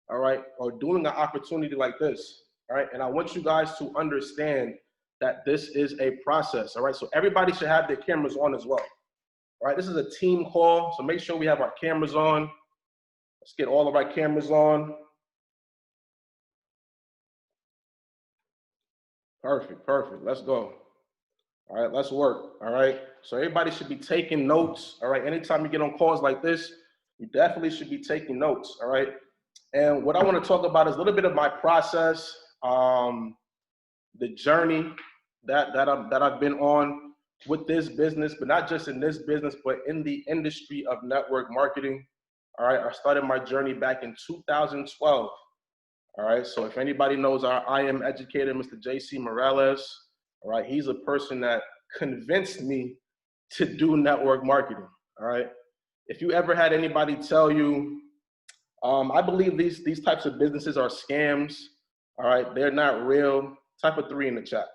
all right, or during an opportunity like this, all right? And I want you guys to understand that this is a process, all right? So everybody should have their cameras on as well, all right? This is a team call, so make sure we have our cameras on. Let's get all of our cameras on. Perfect, perfect, let's go. All right, let's work, all right? So everybody should be taking notes, all right? Anytime you get on calls like this, you definitely should be taking notes, all right? And what I want to talk about is a little bit of my process, the journey that I've been on with this business, but not just in this business, but in the industry of network marketing. All right, I started my journey back in 2012. All right, so if anybody knows our I am educator, Mr. JC Morales, all right, he's a person that convinced me to do network marketing. All right, if you ever had anybody tell you, I believe these types of businesses are scams, all right, they're not real, type of 3 in the chat.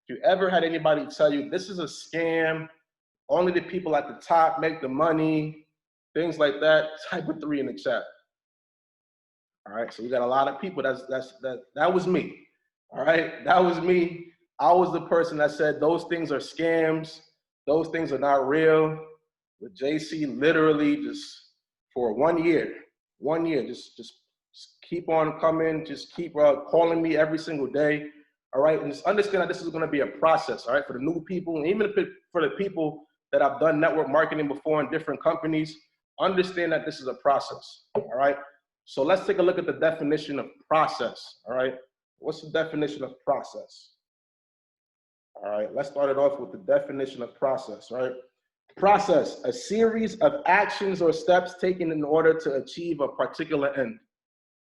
If you ever had anybody tell you this is a scam, only the people at the top make the money, things like that, type of 3 in the chat. All right, so we got a lot of people. That was me. All right, that was me. I was the person that said those things are scams, those things are not real. With JC, literally just for 1 year, just keep on coming, just keep calling me every single day. All right, and just understand that this is going to be a process. All right, for the new people, and even for the people that have done network marketing before in different companies, understand that this is a process. All right. So let's take a look at the definition of process, all right? What's the definition of process? All right, let's start it off with the definition of process, right? Process, a series of actions or steps taken in order to achieve a particular end.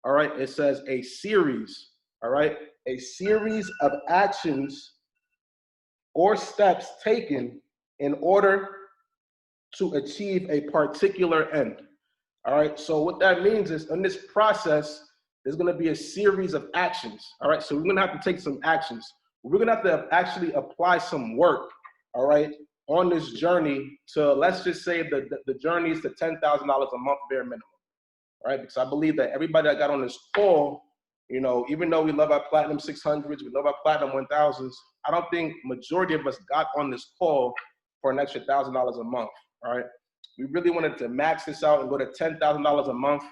All right, it says a series, all right? A series of actions or steps taken in order to achieve a particular end. All right, so what that means is in this process, there's gonna be a series of actions. All right, so we're gonna have to take some actions. We're gonna have to actually apply some work, all right, on this journey to, let's just say the journey is to $10,000 a month bare minimum, all right? Because I believe that everybody that got on this call, you know, even though we love our Platinum 600s, we love our Platinum 1000s, I don't think majority of us got on this call for an extra $1,000 a month, all right? We really wanted to max this out and go to $10,000 a month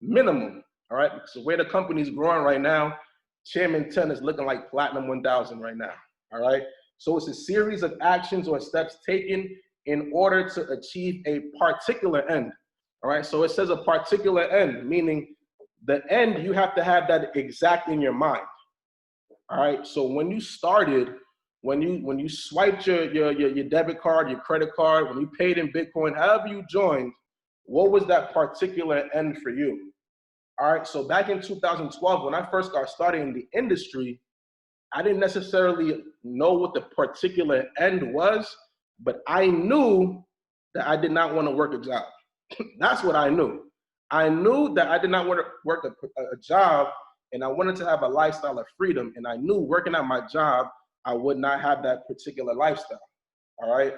minimum, all right? Because the way the company's growing right now, Chairman 10 is looking like Platinum 1000 right now, all right? So it's a series of actions or steps taken in order to achieve a particular end, all right? So it says a particular end, meaning the end, you have to have that exact in your mind, all right? So when you started, when you swiped your debit card, your credit card, when you paid in Bitcoin, however you joined, what was that particular end for you? All right, so back in 2012, when I first got started in the industry, I didn't necessarily know what the particular end was, but I knew that I did not want to work a job. That's what I knew. I knew that I did not want to work a job, and I wanted to have a lifestyle of freedom, and I knew working at my job, I would not have that particular lifestyle, all right?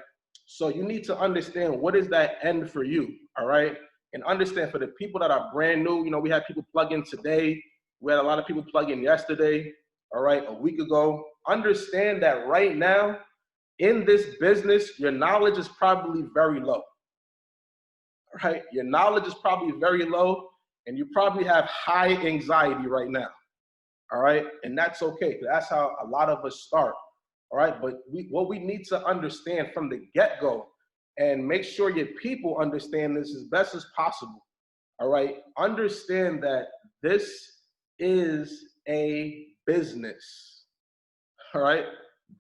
So you need to understand what is that end for you, all right? And understand for the people that are brand new, you know, we had people plug in today, we had a lot of people plug in yesterday, all right, a week ago. Understand that right now, in this business, your knowledge is probably very low, all right? Your knowledge is probably very low, and you probably have high anxiety right now. All right, and that's okay. That's how a lot of us start. All right, but what we need to understand from the get-go, and make sure your people understand this as best as possible. All right, understand that this is a business. All right,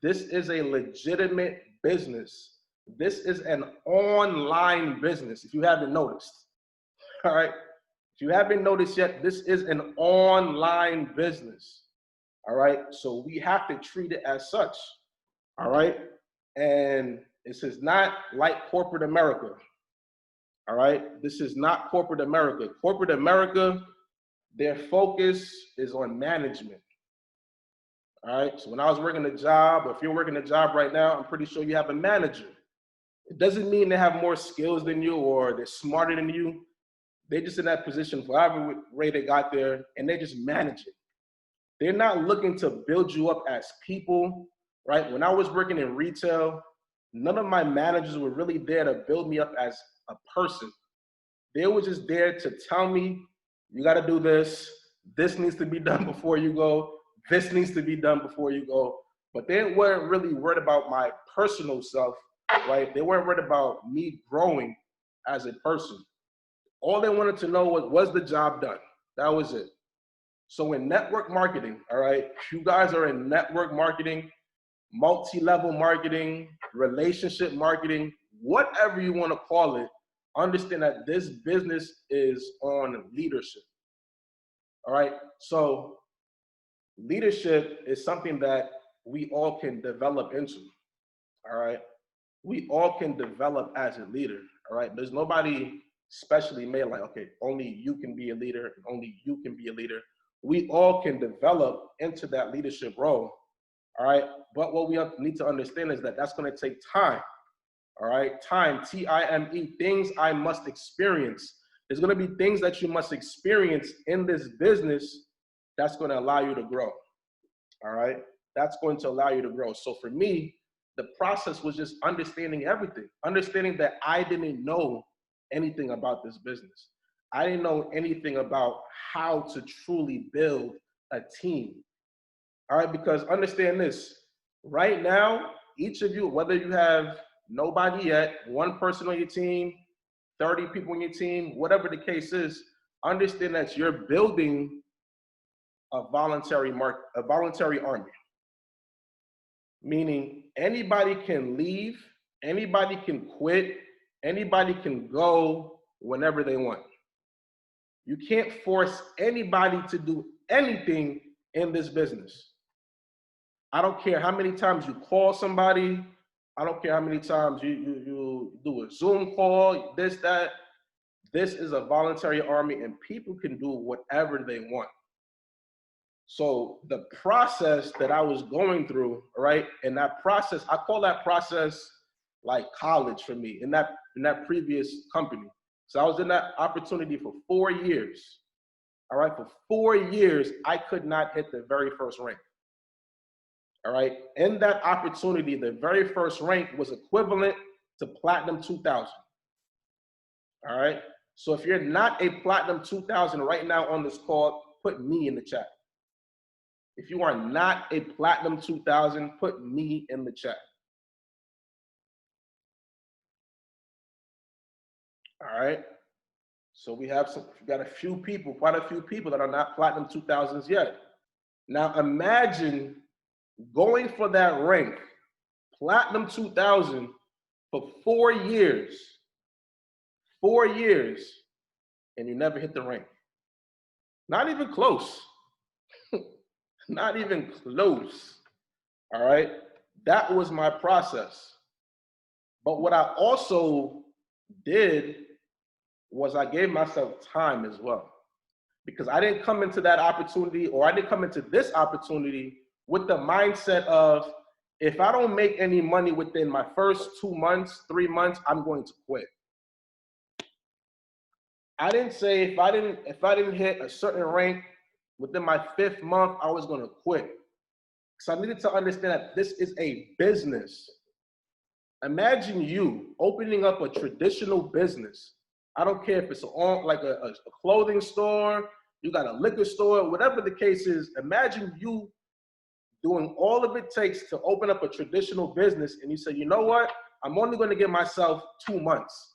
this is a legitimate business. This is an online business, if you haven't noticed. All right. If you haven't noticed yet, this is an online business, all right? So we have to treat it as such, all right? And this is not like corporate America, all right? This is not corporate America. Corporate America, their focus is on management, all right? So when I was working a job, or if you're working a job right now, I'm pretty sure you have a manager. It doesn't mean they have more skills than you or they're smarter than you. They just in that position for however way they got there, and they just manage it. They're not looking to build you up as people, right? When I was working in retail, none of my managers were really there to build me up as a person. They were just there to tell me, you got to do this. This needs to be done before you go. This needs to be done before you go. But they weren't really worried about my personal self, right? They weren't worried about me growing as a person. All they wanted to know was the job done? That was it. So in network marketing, all right, you guys are in network marketing, multi-level marketing, relationship marketing, whatever you want to call it, understand that this business is on leadership. All right. So leadership is something that we all can develop into. All right. We all can develop as a leader. All right. There's nobody specially made like, okay, only you can be a leader, only you can be a leader. We all can develop into that leadership role. All right. But what we need to understand is that that's going to take time. All right. Time, T-I-M-E, things I must experience. There's going to be things that you must experience in this business that's going to allow you to grow. All right. That's going to allow you to grow. So for me, the process was just understanding everything, understanding that I didn't know anything about this business. I didn't know anything about how to truly build a team. All right, because understand this, right now, each of you, whether you have nobody yet, one person on your team, 30 people on your team, whatever the case is, understand that you're building a voluntary army. Meaning anybody can leave, anybody can quit, anybody can go whenever they want. You can't force anybody to do anything in this business. I don't care how many times you call somebody. I don't care how many times you do a Zoom call, this, that. This is a voluntary army and people can do whatever they want. So the process that I was going through, right, and that process, I call that process like college for me in that previous company. So I was in that opportunity for 4 years. All right, for 4 years, I could not hit the very first rank. All right, in that opportunity, the very first rank was equivalent to Platinum 2000. All right, so if you're not a Platinum 2000 right now on this call, put me in the chat. If you are not a Platinum 2000, put me in the chat. All right. So we got quite a few people that are not Platinum 2000s yet. Now imagine going for that rank, Platinum 2000, for 4 years. 4 years, and you never hit the rank. Not even close. Not even close. All right. That was my process. But what I also did was I gave myself time as well, because I didn't come into that opportunity, or I didn't come into this opportunity with the mindset of, if I don't make any money within my first 2 months, 3 months, I'm going to quit. I didn't say if I didn't hit a certain rank within my 5th month, I was going to quit. So I needed to understand that this is a business. Imagine you opening up a traditional business. I don't care if it's like a clothing store, you got a liquor store, whatever the case is. Imagine you doing all of it takes to open up a traditional business, and you say, you know what? I'm only going to give myself 2 months.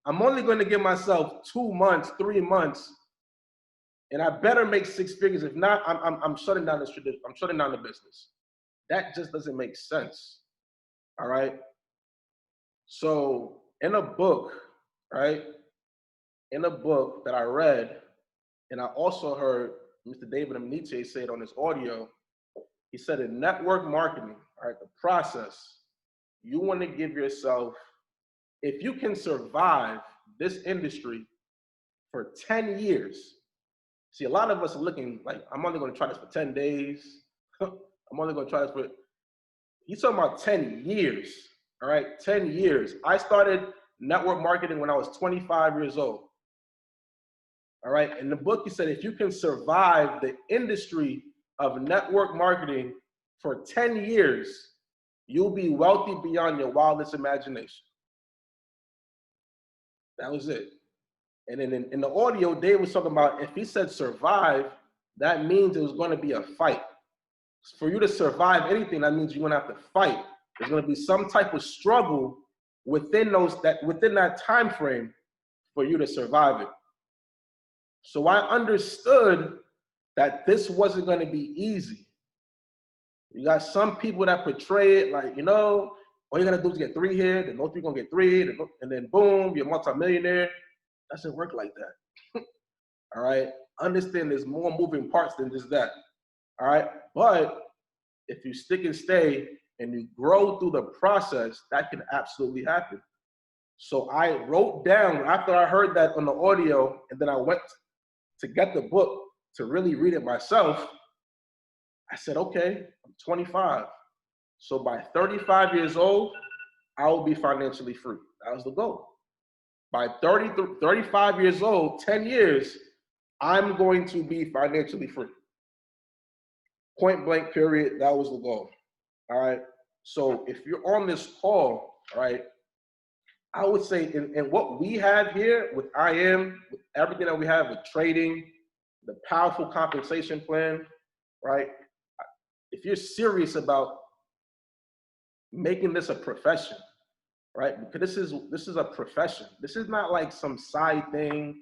I'm only going to give myself 2 months, 3 months, and I better make 6 figures. If not, I'm shutting down this tradition. I'm shutting down the business. That just doesn't make sense. All right. So in a book, right? In a book that I read, and I also heard Mr. David Amniche say it on his audio, he said in network marketing, all right, the process, you want to give yourself, if you can survive this industry for 10 years, see, a lot of us are looking like, I'm only going to try this for 10 days. I'm only going to try this for, he's talking about 10 years, all right, 10 years. I started network marketing when I was 25 years old. All right. In the book, he said, if you can survive the industry of network marketing for 10 years, you'll be wealthy beyond your wildest imagination. That was it. And then in the audio, Dave was talking about if he said survive, that means it was going to be a fight. For you to survive anything, that means you're going to have to fight. There's going to be some type of struggle within that time frame for you to survive it. So I understood that this wasn't going to be easy. You got some people that portray it like, all you're going to do is get 3 here, then those 3 going to get 3, and then boom, you're a multimillionaire. Doesn't work like that. All right. Understand there's more moving parts than just that. All right. But if you stick and stay and you grow through the process, that can absolutely happen. So I wrote down after I heard that on the audio, and then I went to get the book to really read it myself. I said, okay, I'm 25. So by 35 years old, I will be financially free. That was the goal. By 35 years old, 10 years, I'm going to be financially free. Point blank period, that was the goal. All right. So if you're on this call, all right, I would say in what we have here with IM, with everything that we have with trading, the powerful compensation plan, right? If you're serious about making this a profession, right? Because this is a profession. This is not like some side thing,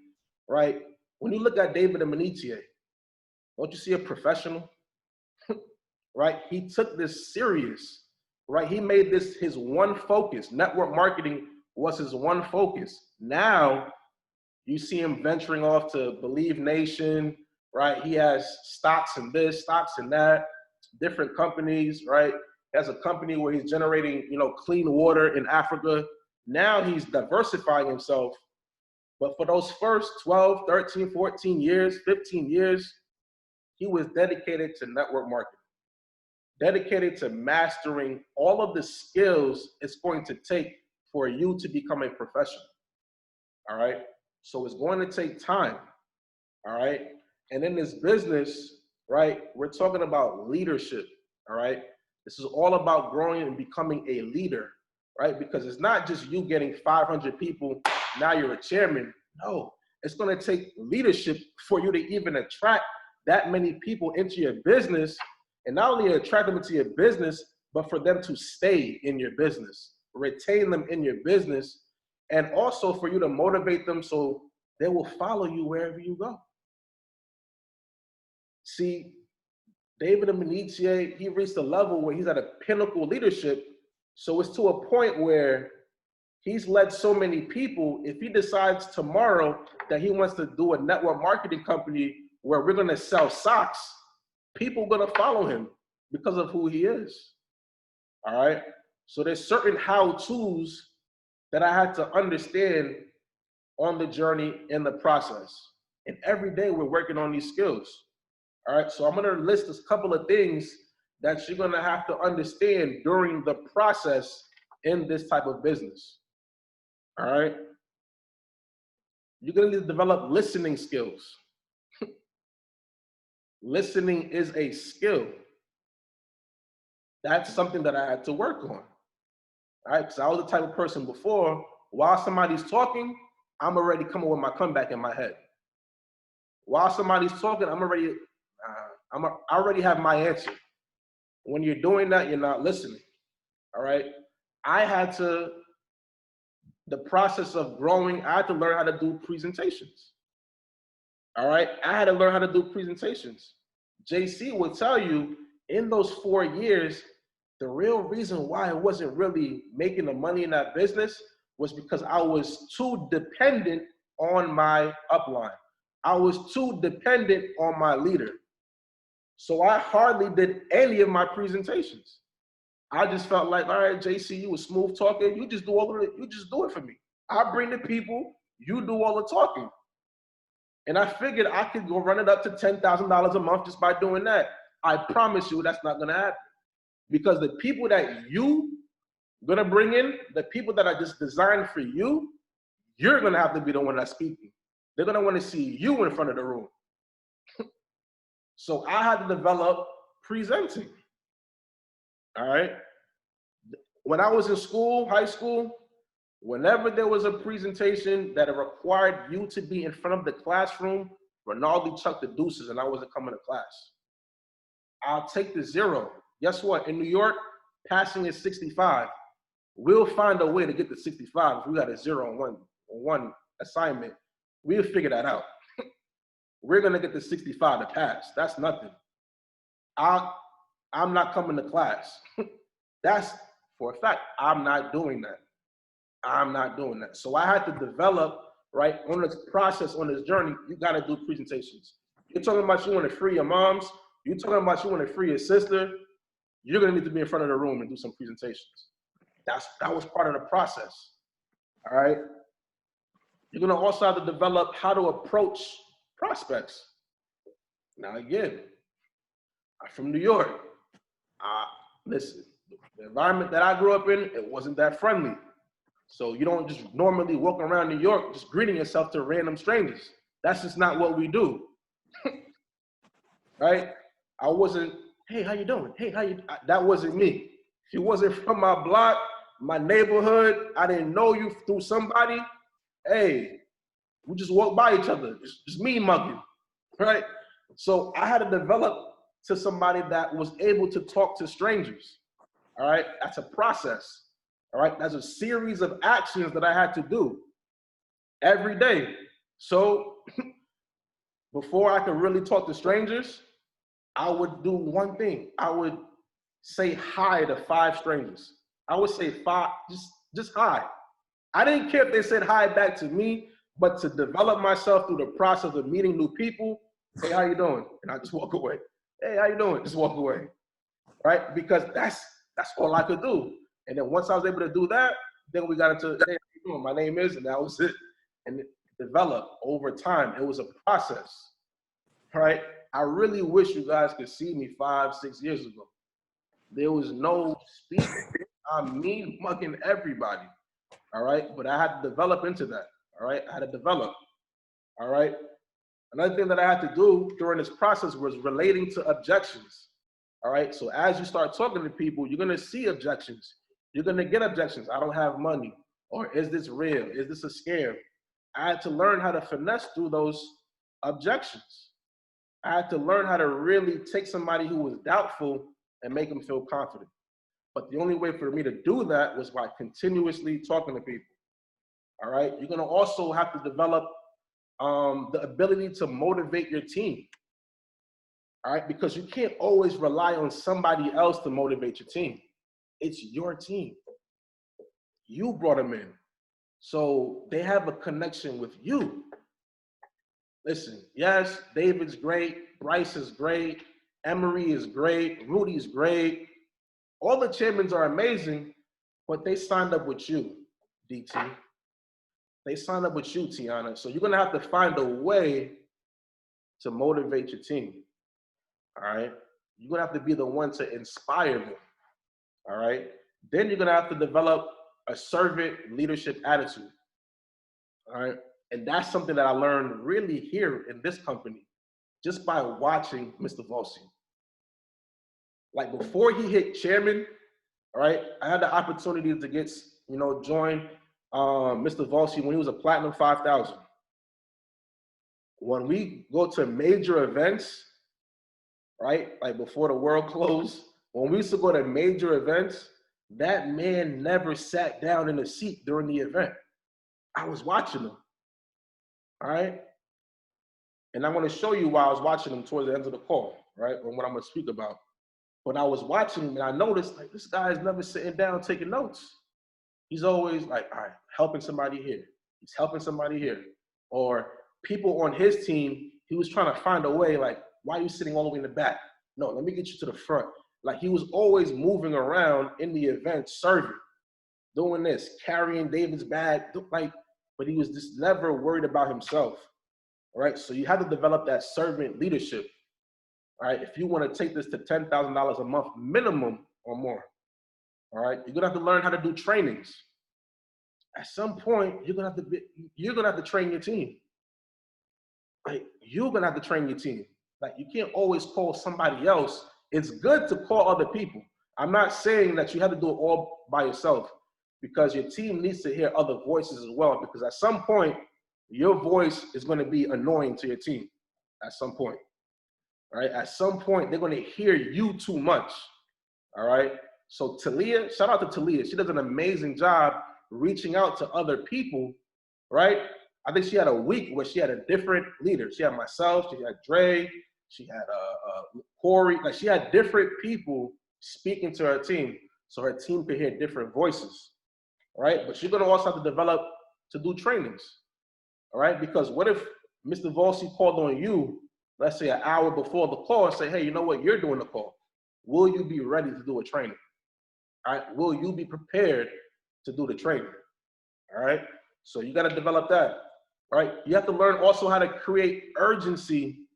right? When you look at David Amenitia, don't you see a professional? Right? He took this serious, right? He made this his one focus. Network marketing was his one focus. Now you see him venturing off to Believe Nation, right? He has stocks in this, stocks in that, different companies, right? He has a company where he's generating, clean water in Africa. Now he's diversifying himself. But for those first 12, 13, 14 years, 15 years, he was dedicated to network marketing, dedicated to mastering all of the skills it's going to take for you to become a professional. All right. So it's going to take time. All right. And in this business, right, we're talking about leadership. All right. This is all about growing and becoming a leader, right? Because it's not just you getting 500 people, now you're a chairman. No, it's going to take leadership for you to even attract that many people into your business, and not only attract them into your business, but for them to stay in your business, retain them in your business, and also for you to motivate them so they will follow you wherever you go. See, David Amenitia, he reached a level where he's at a pinnacle leadership. So it's to a point where he's led so many people. If he decides tomorrow that he wants to do a network marketing company where we're going to sell socks, people are going to follow him because of who he is. All right. So there's certain how-tos that I had to understand on the journey in the process. And every day we're working on these skills. All right. So I'm going to list a couple of things that you're going to have to understand during the process in this type of business. All right. You're going to need to develop listening skills. Listening is a skill. That's something that I had to work on. All right. Because I was the type of person before, while somebody's talking, I'm already coming with my comeback in my head. While somebody's talking, I already have my answer. When you're doing that, you're not listening. All right. The process of growing, I had to learn how to do presentations. All right. I had to learn how to do presentations. JC will tell you in those 4 years, the real reason why I wasn't really making the money in that business was because I was too dependent on my upline. I was too dependent on my leader. So I hardly did any of my presentations. I just felt like, all right, JC, you a smooth talker. You just do all of it. You just do it for me. I bring the people. You do all the talking. And I figured I could go run it up to $10,000 a month just by doing that. I promise you that's not going to happen. Because the people that you You're gonna bring in the people that are just designed for you. You're gonna have to be the one that's speaking. They're gonna want to see you in front of the room. So I had to develop presenting. All right. When I was in school, high school, whenever there was a presentation that required you to be in front of the classroom, Ronaldo chucked the deuces and I wasn't coming to class. I'll take the 0. Guess what? In New York, passing is 65. We'll find a way to get to 65 if we got a 0 on one assignment. We'll figure that out. We're gonna get to 65 to pass. That's nothing. I'm not coming to class. That's for a fact. I'm not doing that. I'm not doing that. So I had to develop, right, on this process, on this journey, you gotta do presentations. You're talking about you want to free your moms, you're talking about you want to free your sister, you're gonna need to be in front of the room and do some presentations. That was part of the process, all right? You're gonna also have to develop how to approach prospects. Now again, I'm from New York. Listen, the environment that I grew up in, it wasn't that friendly. So you don't just normally walk around New York just greeting yourself to random strangers. That's just not what we do, right? I wasn't, hey, how you doing? Hey, that wasn't me. If you wasn't from my block, my neighborhood, I didn't know you through somebody, hey, we just walk by each other, just me mugging, right? So I had to develop to somebody that was able to talk to strangers, all right? That's a process. All right, that's a series of actions that I had to do every day. So before I could really talk to strangers, I would do one thing. I would say hi to 5 strangers. I would say 5, just hi. I didn't care if they said hi back to me, but to develop myself through the process of meeting new people, hey, how you doing? And I just walk away. Hey, how you doing? Just walk away, right? Because that's all I could do. And then once I was able to do that, then we got into, hey, how you doing? My name is, and that was it. And it developed over time. It was a process, right? I really wish you guys could see me 5, 6 years ago. There was no speaking. I'm mean mugging everybody, all right? But I had to develop into that, all right? I had to develop, all right? Another thing that I had to do during this process was relating to objections, all right? So as you start talking to people, you're gonna see objections. You're gonna get objections. I don't have money. Or is this real? Is this a scam? I had to learn how to finesse through those objections. I had to learn how to really take somebody who was doubtful and make them feel confident. But the only way for me to do that was by continuously talking to people, all right? You're gonna also have to develop the ability to motivate your team, all right? Because you can't always rely on somebody else to motivate your team. It's your team. You brought them in. So they have a connection with you. Listen, yes, David's great, Bryce is great, Emery is great, Rudy's great. All the chairmen are amazing, but they signed up with you, DT. They signed up with you, Tiana. So you're gonna have to find a way to motivate your team, all right? You're gonna have to be the one to inspire them. All right. Then you're gonna have to develop a servant leadership attitude. All right. And that's something that I learned really here in this company, just by watching Mr. Volsi. Like before he hit chairman, all right, I had the opportunity to get, join Mr. Volsi when he was a Platinum 5000. When we go to major events, right, like before the world closed, when we used to go to major events, that man never sat down in a seat during the event. I was watching him, all right? And I'm gonna show you why I was watching him towards the end of the call, right? And what I'm gonna speak about. But I was watching him and I noticed, like, this guy is never sitting down taking notes. He's always like, all right, helping somebody here. He's helping somebody here. Or people on his team, he was trying to find a way, like, why are you sitting all the way in the back? No, let me get you to the front. Like he was always moving around in the event, serving, doing this, carrying David's bag, but he was just never worried about himself, all right? So you have to develop that servant leadership, all right? If you want to take this to $10,000 a month minimum or more, All right, you're gonna have to learn how to do trainings. At some point, you're gonna have to train your team. Like, you're gonna have to train your team. Like, you can't always call somebody else. It's good to call other people. I'm not saying that you have to do it all by yourself, because your team needs to hear other voices as well, because at some point, your voice is going to be annoying to your team at some point. All right, at some point, they're going to hear you too much. All right, so Talia, shout out to Talia. She does an amazing job reaching out to other people, right? I think she had a week where she had a different leader. She had myself, she had Dre, she had Corey. Like, she had different people speaking to her team, so her team could hear different voices, right? But she's gonna also have to develop to do trainings, all right? Because what if Mr. Volsi called on you, let's say an hour before the call, and say, hey, you know what, you're doing the call. Will you be ready to do a training? All right, will you be prepared to do the training? All right, so you gotta develop that. All right, you have to learn also how to create urgency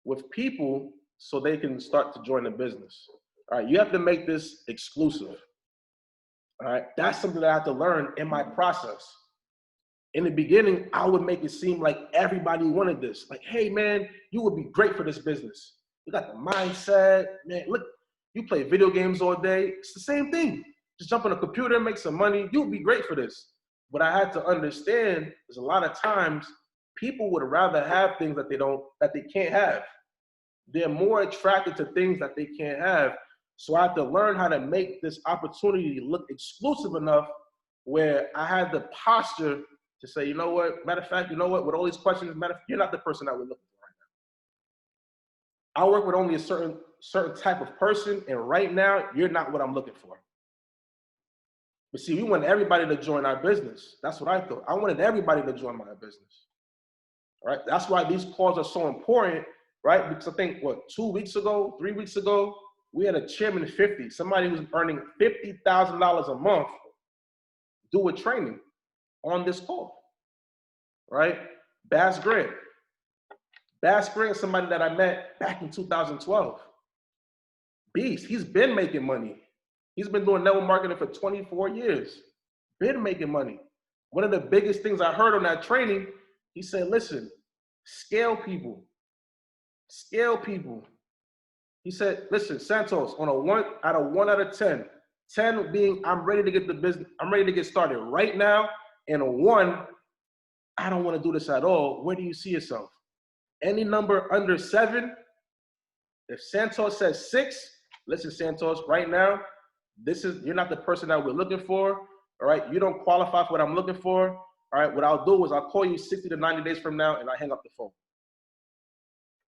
with people so they can start to join the business. All right, you have to make this exclusive. All right, that's something that I have to learn in my process. In the beginning, I would make it seem like everybody wanted this. Like, hey man, you would be great for this business. You got the mindset, man. Look, you play video games all day. It's the same thing. Just jump on a computer and make some money. You'll be great for this. What I had to understand is a lot of times people would rather have things that they can't have. They're more attracted to things that they can't have. So I have to learn how to make this opportunity look exclusive enough where I had the posture to say, you know what, matter of fact, you know what, with all these questions, you're not the person that we're looking for right now. I work with only a certain type of person, and right now, you're not what I'm looking for. But see, we want everybody to join our business. That's what I thought. I wanted everybody to join my business. Right? That's why these calls are so important, right? Because I think, 2 weeks ago, 3 weeks ago, we had a chairman 50, somebody who's earning $50,000 a month, do a training on this call, right? Bass Grant. Bass Grant is somebody that I met back in 2012. Beast, he's been making money. He's been doing network marketing for 24 years. Been making money. One of the biggest things I heard on that training, he said, listen, scale people. Scale people. He said, listen, Santos, on a 1 out of 10, 10 being I'm ready to get the business, I'm ready to get started right now, and a 1, I don't want to do this at all. Where do you see yourself? Any number under 7, if Santos says 6, listen, Santos, right now, you're not the person that we're looking for. All right, you don't qualify for what I'm looking for. All right, what I'll do is I'll call you 60 to 90 days from now and I hang up the phone.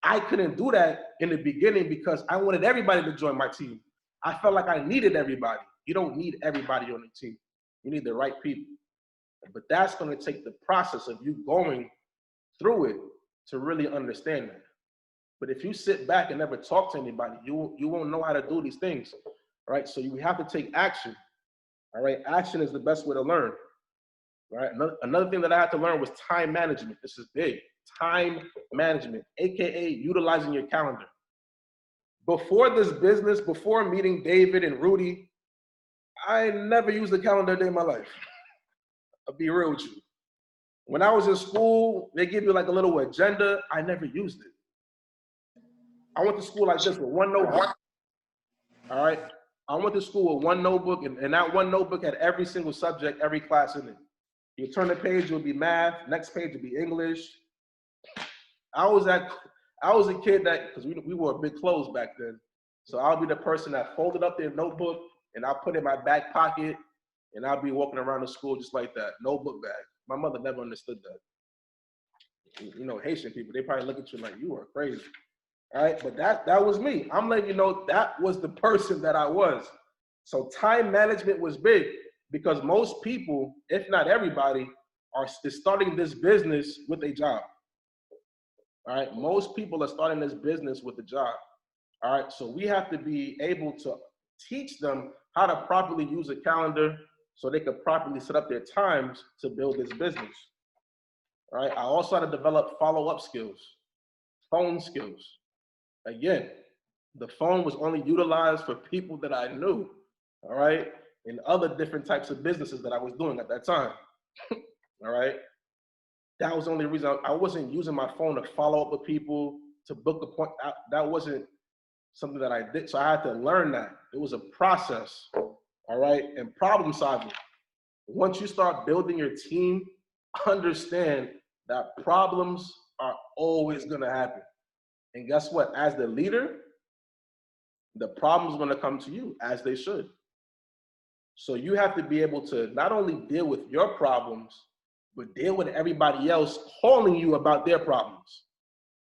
I couldn't do that in the beginning because I wanted everybody to join my team. I felt like I needed everybody. You don't need everybody on the team. You need the right people. But that's going to take the process of you going through it to really understand that. But if you sit back and never talk to anybody, you won't know how to do these things, right? So you have to take action, all right? Action is the best way to learn, right? Another thing that I had to learn was time management. This is big. Time management, AKA utilizing your calendar. Before this business, before meeting David and Rudy, I never used a calendar a day in my life. I'll be real with you. When I was in school, they give you like a little agenda. I never used it. I went to school like this with one notebook. All right. I went to school with one notebook, and that one notebook had every single subject, every class in it. You turn the page, it would be math. Next page would be English. I was a kid that, because we wore big clothes back then. So I'll be the person that folded up their notebook and I'll put it in my back pocket and I'll be walking around the school just like that, notebook bag. My mother never understood that. You know, Haitian people, they probably look at you like, you are crazy. All right, but that was me. I'm letting you know that was the person that I was. So time management was big because most people, if not everybody, is starting this business with a job. All right, most people are starting this business with a job. All right, so we have to be able to teach them how to properly use a calendar so they could properly set up their times to build this business. All right, I also had to develop follow-up skills, phone skills. Again, the phone was only utilized for people that I knew. all right, and other different types of businesses that I was doing at that time, all right. That was the only reason I wasn't using my phone to follow up with people, to book a point. That wasn't something that I did. So I had to learn that. It was a process, all right, and problem solving. Once you start building your team, understand that problems are always gonna happen. And guess what? As the leader, the problem's gonna come to you, as they should. So you have to be able to not only deal with your problems, but deal with everybody else calling you about their problems,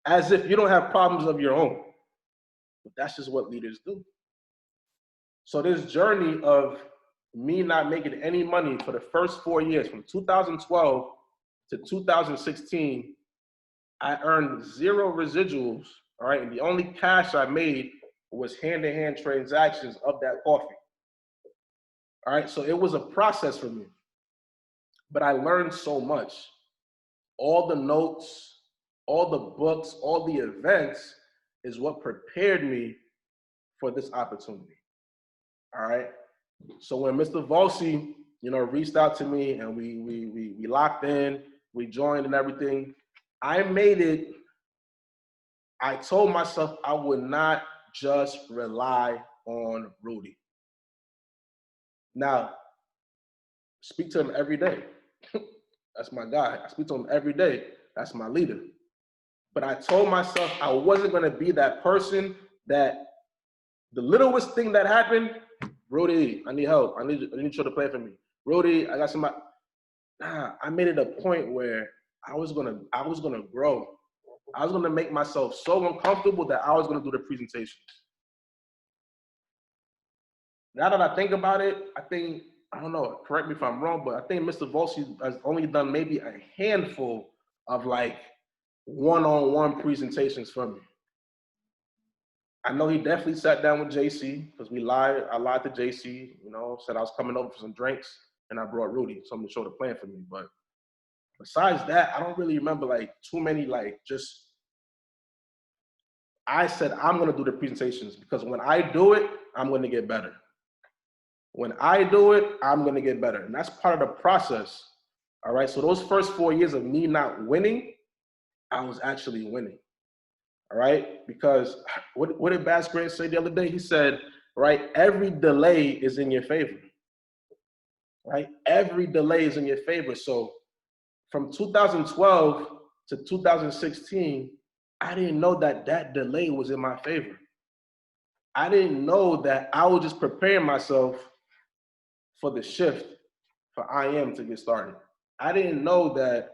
as if you don't have problems of your own. But that's just what leaders do. So this journey of me not making any money for the first 4 years, from 2012 to 2016, I earned zero residuals, all right? And the only cash I made was hand-to-hand transactions of that coffee, all right? So it was a process for me, but I learned so much. All the notes, all the books, all the events is what prepared me for this opportunity, all right? So when Mr. Volsi, reached out to me and we locked in, we joined and everything, I made it. I told myself I would not just rely on Rudy. Now, speak to him every day. That's my guy. I speak to him every day. That's my leader. But I told myself I wasn't going to be that person that the littlest thing that happened, Rudy, I need help. I need you to play for me. Rudy, I got somebody. Nah, I made it a point where I was gonna grow. I was gonna make myself so uncomfortable that I was gonna do the presentations. Now that I think about it, I don't know, correct me if I'm wrong, but I think Mr. Volsi has only done maybe a handful of like one-on-one presentations for me. I know he definitely sat down with JC because I lied to JC, said I was coming over for some drinks and I brought Rudy, something to show the plan for me. But besides that, I don't really remember like too many, I said, I'm going to do the presentations because when I do it, I'm going to get better. When I do it, I'm going to get better. And that's part of the process. All right. So those first 4 years of me not winning, I was actually winning. All right. Because what did Bass Grant say the other day? He said, right, every delay is in your favor. Right. Every delay is in your favor. So from 2012 to 2016, I didn't know that delay was in my favor. I didn't know that I was just preparing myself for the shift for IM to get started. I didn't know that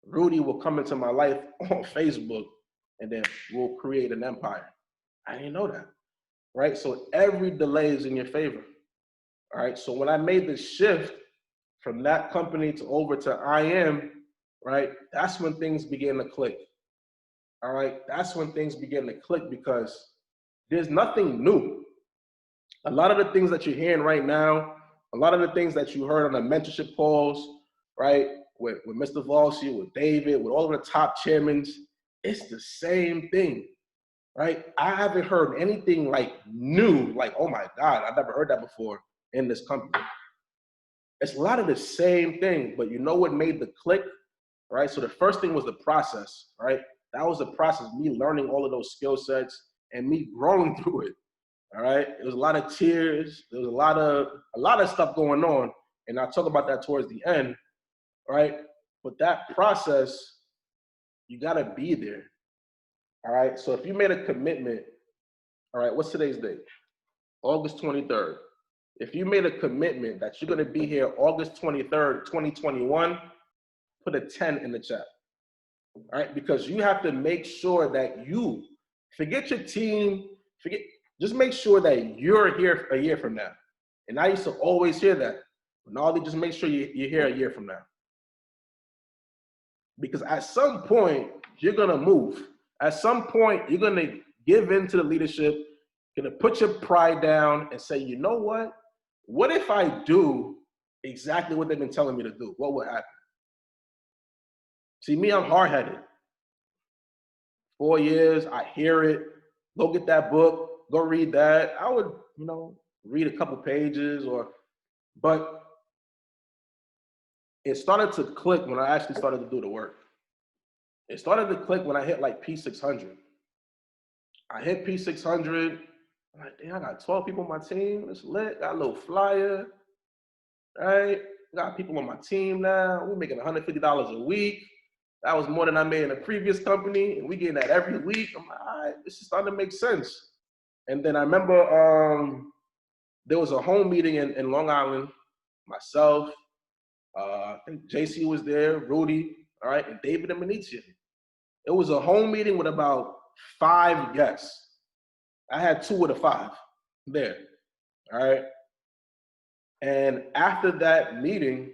Rudy will come into my life on Facebook and then we'll create an empire. I didn't know that, right? So every delay is in your favor, all right? So when I made the shift from that company to over to IM, right, that's when things began to click, all right? That's when things began to click because there's nothing new. A lot of the things that you're hearing right now, a lot of the things that you heard on the mentorship calls, right, with Mr. Volsi, with David, with all of the top chairmen, it's the same thing, right? I haven't heard anything like new, like, oh my God, I've never heard that before in this company. It's a lot of the same thing, but you know what made the click, right? So the first thing was the process, right? That was the process, me learning all of those skill sets and me growing through it. All right. It was a lot of tears. There was a lot of stuff going on. And I'll talk about that towards the end. Right. But that process, you got to be there. All right. So if you made a commitment, all right, what's today's date? August 23rd. If you made a commitment that you're going to be here August 23rd, 2021, put a 10 in the chat. All right. Because you have to make sure that you forget your team, just make sure that you're here a year from now. And I used to always hear that. Nolly, just make sure you're here a year from now. Because at some point, you're going to move. At some point, you're going to give in to the leadership, going to put your pride down and say, you know what? What if I do exactly what they've been telling me to do? What would happen? See, me, I'm hard-headed. 4 years, I hear it. Go get that book. Go read that. I would, read a couple pages but it started to click when I actually started to do the work. It started to click when I hit like P600. I hit P600. I'm like, damn, I got 12 people on my team. It's lit. Got a little flyer, right? Got people on my team now. We're making $150 a week. That was more than I made in a previous company, and we getting that every week. I'm like, all right, this is starting to make sense. And then I remember there was a home meeting in Long Island. Myself, I think JC was there, Rudy, all right, and David and Benicia. It was a home meeting with about 5 guests. I had 2 of the 5 there, all right? And after that meeting,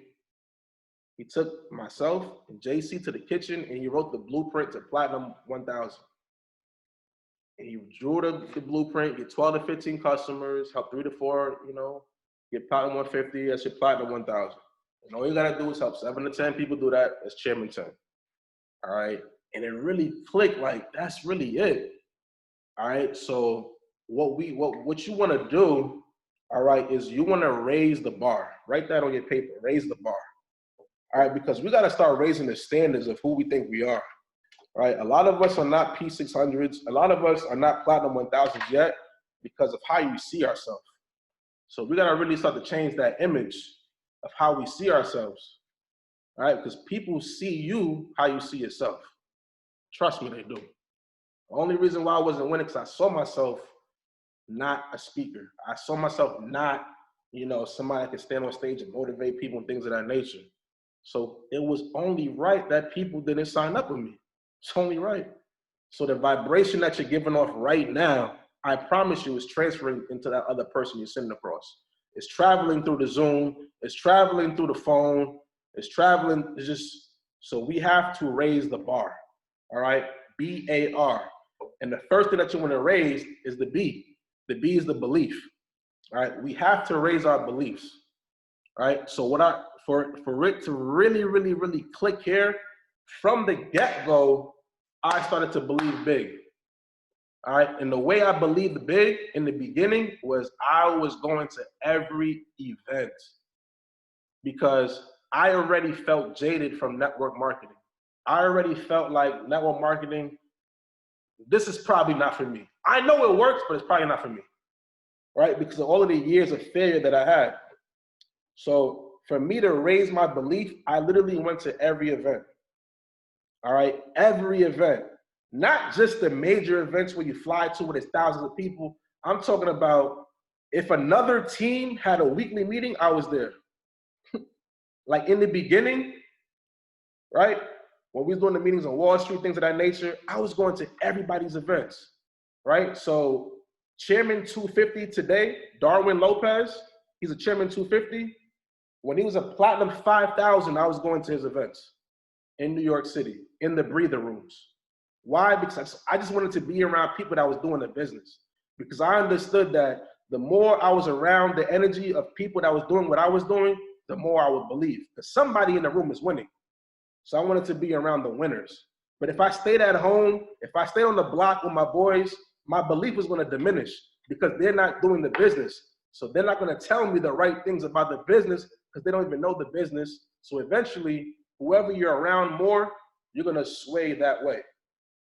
he took myself and JC to the kitchen and he wrote the blueprint to Platinum 1000. And he drew the blueprint, get 12 to 15 customers, help 3 to 4, get Platinum 150, that's your Platinum 1000. And all you gotta do is help 7 to 10 people do that as Chairman 10. All right. And it really clicked, like, that's really it. All right. So what you want to do, all right, is you want to raise the bar. Write that on your paper. Raise the bar. All right, because we got to start raising the standards of who we think we are. All right. A lot of us are not P600s. A lot of us are not Platinum 1000s yet because of how you see ourselves. So we got to really start to change that image of how we see ourselves. All right, because people see you how you see yourself. Trust me, they do. The only reason why I wasn't winning because I saw myself not a speaker. I saw myself not, somebody that could stand on stage and motivate people and things of that nature. So it was only right that people didn't sign up with me. It's only right. So the vibration that you're giving off right now, I promise you, is transferring into that other person you're sitting across. It's traveling through the Zoom. It's traveling through the phone. It's traveling. It's just, so we have to raise the bar. All right, BAR. And the first thing that you want to raise is the B. The B is the belief. All right, we have to raise our beliefs. All right, so for it to really, really, really click here, from the get-go, I started to believe big. All right, and the way I believed big in the beginning was I was going to every event because I already felt jaded from network marketing. I already felt like network marketing, this is probably not for me. I know it works, but it's probably not for me, right? Because of all of the years of failure that I had. So for me to raise my belief, I literally went to every event, all right? Every event, not just the major events where you fly to where there's thousands of people. I'm talking about if another team had a weekly meeting, I was there. Like in the beginning, right? When we was doing the meetings on Wall Street, things of that nature, I was going to everybody's events, right? So Chairman 250 today, Darwin Lopez, he's a Chairman 250. When he was a Platinum 5000, I was going to his events in New York City, in the breather rooms. Why? Because I just wanted to be around people that was doing the business. Because I understood that the more I was around the energy of people that was doing what I was doing, the more I would believe. Because somebody in the room is winning. So I wanted to be around the winners. But if I stayed at home, if I stayed on the block with my boys, my belief was going to diminish because they're not doing the business. So they're not going to tell me the right things about the business because they don't even know the business. So eventually, whoever you're around more, you're going to sway that way.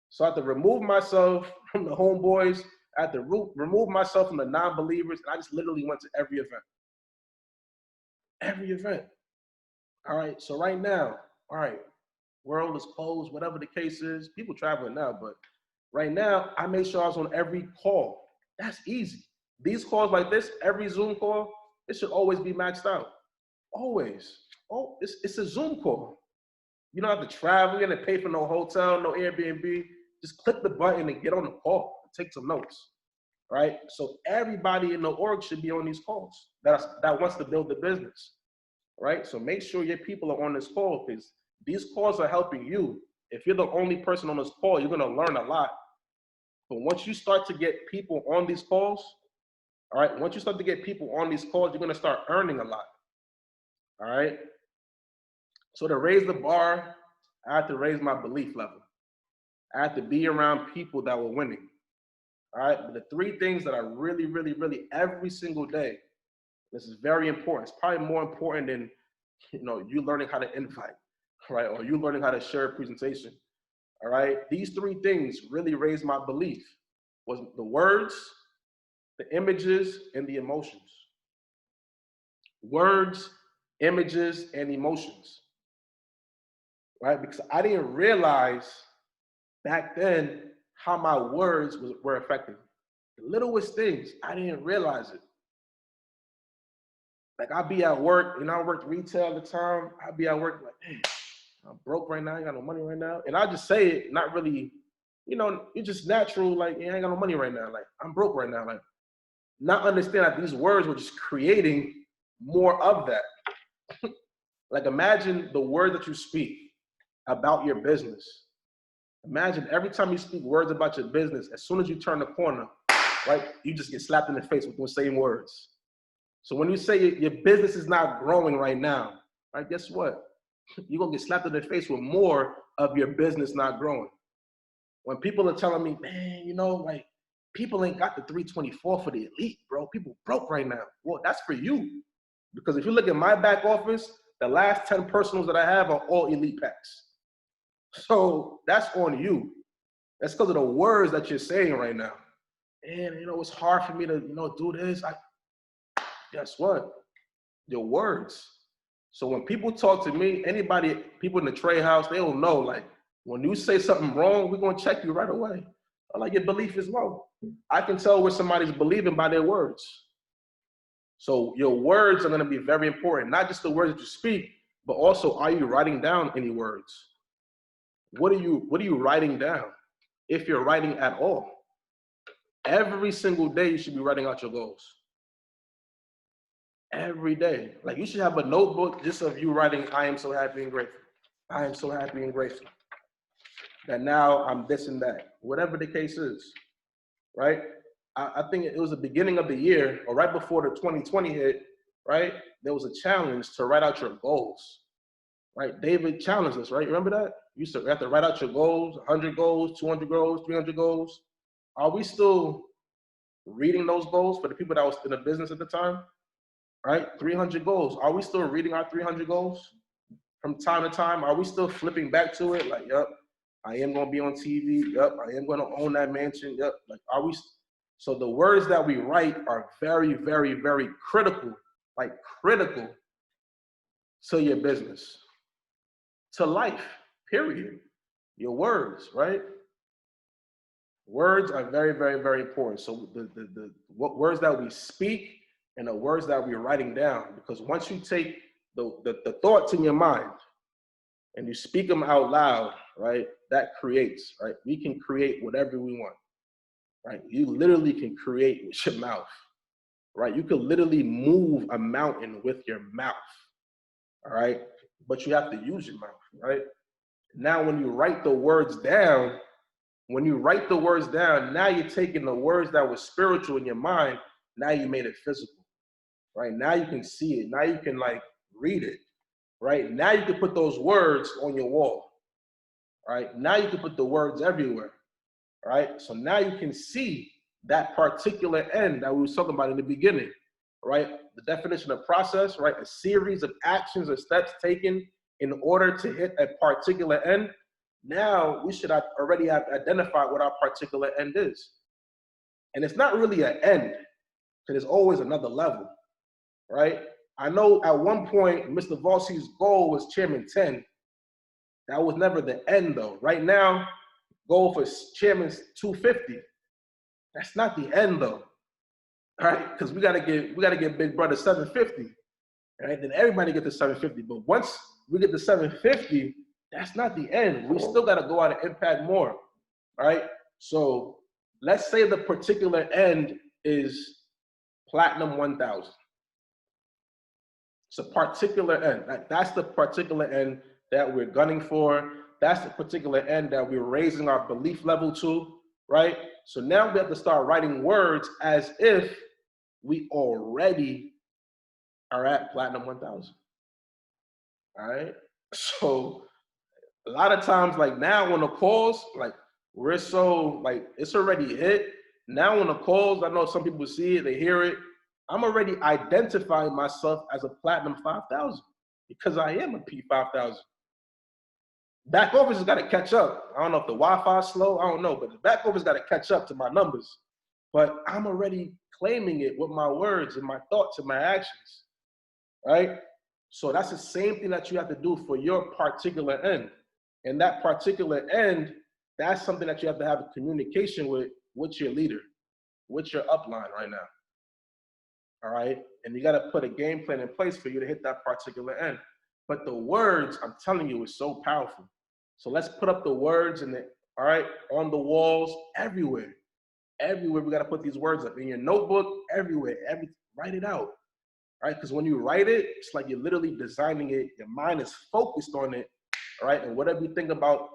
So I had to remove myself from the homeboys. I had to remove myself from the non-believers. And I just literally went to every event. Every event. All right. So right now, all right, world is closed, whatever the case is. People traveling now, but right now, I made sure I was on every call. That's easy. These calls like this, every Zoom call, it should always be maxed out. Always. Oh, it's a Zoom call. You don't have to travel, you don't have to pay for no hotel, no Airbnb. Just click the button and get on the call and take some notes, right? So everybody in the org should be on these calls that wants to build the business, right? So make sure your people are on this call because these calls are helping you. If you're the only person on this call, you're gonna learn a lot. But once you start to get people on these calls, all right, once you start to get people on these calls, you're gonna start earning a lot, all right? So to raise the bar, I had to raise my belief level. I had to be around people that were winning. All right. But the three things that I really, really, really every single day, this is very important. It's probably more important than you learning how to invite, right? Or you learning how to share a presentation. All right. These three things really raised my belief was the words, the images, and the emotions. Words, images, and emotions. Right? Because I didn't realize back then how my words were affecting me. The littlest things, I didn't realize it. Like I'd be at work, I worked retail at the time. I'd be at work like, man, I'm broke right now. I ain't got no money right now. And I just say it, not really, it's just natural. Like, yeah, I ain't got no money right now. Like, I'm broke right now. Like, not understand that these words were just creating more of that. Like, imagine the word that you speak about your business. Imagine every time you speak words about your business, as soon as you turn the corner, right, you just get slapped in the face with those same words. So when you say your business is not growing right now, right, guess what? You're going to get slapped in the face with more of your business not growing. When people are telling me, man, like people ain't got the 324 for the elite, bro. People broke right now. Well, that's for you. Because if you look at my back office, the last 10 personals that I have are all elite packs. So that's on you. That's because of the words that you're saying right now. And, it's hard for me to, do this. Guess what? Your words. So when people talk to me, people in the trade house, they don't know, like, when you say something wrong, we're going to check you right away. Like, your belief is low. I can tell where somebody's believing by their words. So your words are going to be very important. Not just the words that you speak, but also, are you writing down any words? What are you writing down? If you're writing at all. Every single day, you should be writing out your goals. Every day. Like, you should have a notebook just of you writing, I am so happy and grateful. I am so happy and grateful that now I'm this and that, whatever the case is, right? I think it was the beginning of the year, or right before the 2020 hit, right? There was a challenge to write out your goals, right? David challenged us, right? Remember that? You have to write out your goals, 100 goals, 200 goals, 300 goals. Are we still reading those goals for the people that was in the business at the time? Right? 300 goals. Are we still reading our 300 goals from time to time? Are we still flipping back to it? Like, yep, I am going to be on TV. Yep, I am going to own that mansion. Yep. Like, are we? So the words that we write are very, very, very critical, like critical to your business, to life, period. Your words, right? Words are very, very, very important. So what words that we speak and the words that we're writing down, because once you take the thoughts in your mind and you speak them out loud, right, that creates, right? We can create whatever we want, right? You literally can create with your mouth, right? You can literally move a mountain with your mouth, all right? But you have to use your mouth, right? Now, when you write the words down, now you're taking the words that were spiritual in your mind, now you made it physical, right? Now you can see it. Now you can like read it, right? Now you can put those words on your wall, right? Now you can put the words everywhere, right? So now you can see that particular end that we were talking about in the beginning, right? The definition of process, right? A series of actions or steps taken in order to hit a particular end. Now we should have already have identified what our particular end is. And it's not really an end, because there's always another level, right? I know at one point, Mr. Valsi's goal was Chairman 10. That was never the end though. Right now, goal for Chairman's 250. That's not the end though, all right? Because we gotta get Big Brother 750, right? Then everybody get to 750. But once we get to 750, that's not the end. We still got to go out and impact more, right? So let's say the particular end is Platinum 1000. It's a particular end. That's the particular end that we're gunning for. That's the particular end that we're raising our belief level to, right? So now we have to start writing words as if we already are at Platinum 1000, all right? So a lot of times, like now on the calls, like we're so like it's already hit. Now on the calls, I know some people see it, they hear it. I'm already identifying myself as a platinum 5,000 because I am a P5000. Back office has got to catch up. I don't know if the Wi-Fi is slow, I don't know, but the back office got to catch up to my numbers. But I'm already claiming it with my words and my thoughts and my actions, right? So that's the same thing that you have to do for your particular end. And that particular end, that's something that you have to have a communication with your leader, with your upline right now. All right? And you got to put a game plan in place for you to hit that particular end. But the words, I'm telling you, is so powerful. So let's put up the words all right, on the walls, everywhere. Everywhere we got to put these words up. In your notebook, everywhere. Write it out. Right? Because when you write it, it's like you're literally designing it. Your mind is focused on it. All right? And whatever you think about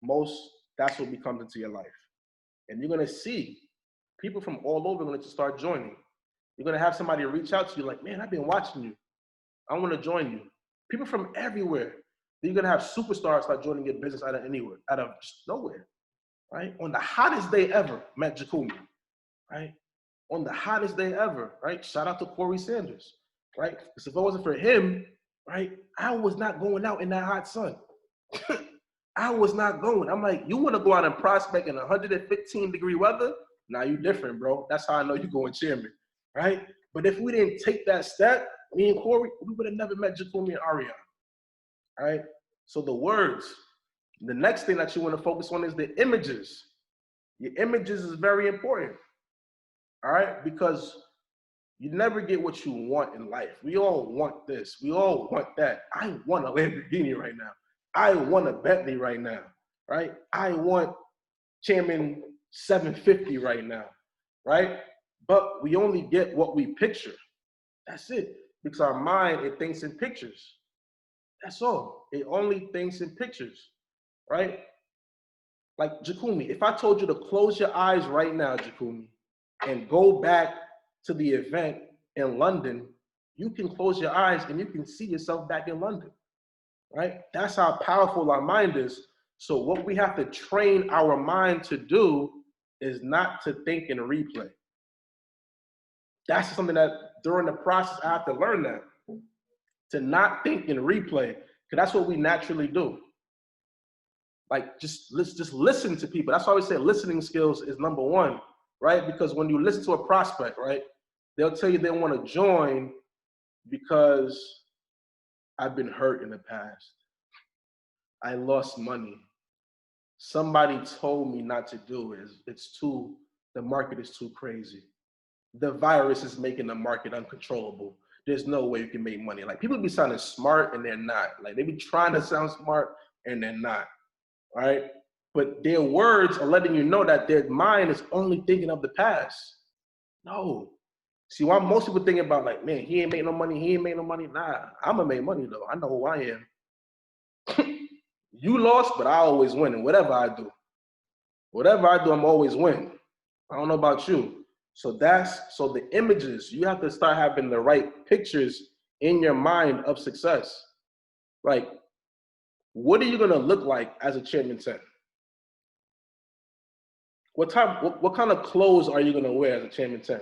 most, that's what becomes into your life. And you're going to see people from all over going to start joining. You're going to have somebody reach out to you like, man, I've been watching you. I want to join you. People from everywhere. Then you're going to have superstars start joining your business out of anywhere, out of just nowhere. Right? On the hottest day ever, met Jakumi. Right? On the hottest day ever. Right? Shout out to Corey Sanders. Right? Because if it wasn't for him, right, I was not going out in that hot sun. I was not going. I'm like, you want to go out and prospect in 115-degree weather? Nah, you different, bro. That's how I know you're going chairman, right? But if we didn't take that step, me and Corey, we would have never met Jakumi and Ariane, right? So the words. The next thing that you want to focus on is the images. Your images is very important, all right? Because you never get what you want in life. We all want this. We all want that. I want a Lamborghini right now. I want a Bentley right now, right? I want Chairman 750 right now, right? But we only get what we picture. That's it. Because our mind, it thinks in pictures. That's all. It only thinks in pictures, right? Like Jakumi, if I told you to close your eyes right now, Jakumi, and go back to the event in London, you can close your eyes and you can see yourself back in London, right? That's how powerful our mind is. So what we have to train our mind to do is not to think and replay. That's something that during the process, I have to learn that. To not think and replay, because that's what we naturally do. Like, just listen to people. That's why we say listening skills is number one, right? Because when you listen to a prospect, right, they'll tell you they want to join because I've been hurt in the past. I lost money. Somebody told me not to do it. The market is too crazy. The virus is making the market uncontrollable. There's no way you can make money. Like, people be sounding smart and they're not. Like, they be trying to sound smart and they're not, right? But their words are letting you know that their mind is only thinking of the past. No. See, why most people thinking about, like, man, he ain't make no money, he ain't make no money. Nah, I'm gonna make money though. I know who I am. You lost, but I always win in whatever I do. Whatever I do, I'm always winning. I don't know about you. So the images, you have to start having the right pictures in your mind of success. Like, what are you gonna look like as a Chairman 10? What kind of clothes are you gonna wear as a Chairman 10?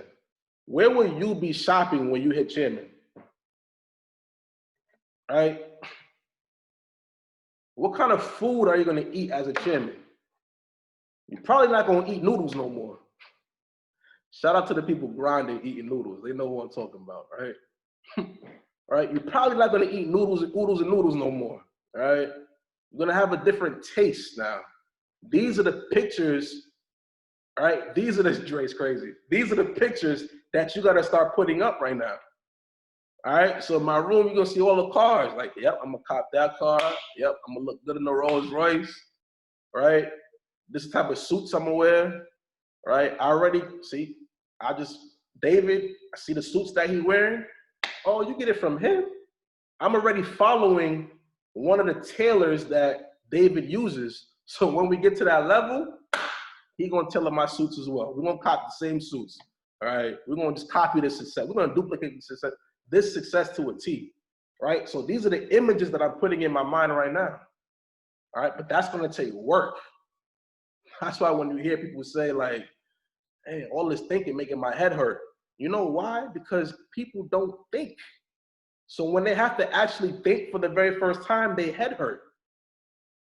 Where will you be shopping when you hit chairman? Right? What kind of food are you gonna eat as a chairman? You're probably not gonna eat noodles no more. Shout out to the people grinding, eating noodles. They know what I'm talking about, right? Right? You're probably not gonna eat noodles and noodles no more, right? You're gonna have a different taste now. These are the pictures, right? Dre's crazy. These are the pictures that you gotta start putting up right now. All right, so in my room, you're gonna see all the cars. Like, yep, I'm gonna cop that car. Yep, I'm gonna look good in the Rolls Royce, right? This is the type of suits I'm gonna wear, right? I already see, David, I see the suits that he's wearing. Oh, you get it from him? I'm already following one of the tailors that David uses. So when we get to that level, he's gonna tailor my suits as well. We're gonna copy the same suits, all right? We're gonna just copy this success. We're gonna duplicate this success to a T, right? So these are the images that I'm putting in my mind right now, all right? But that's gonna take work. That's why when you hear people say, like, hey, all this thinking making my head hurt. You know why? Because people don't think. So when they have to actually think for the very first time, they head hurt.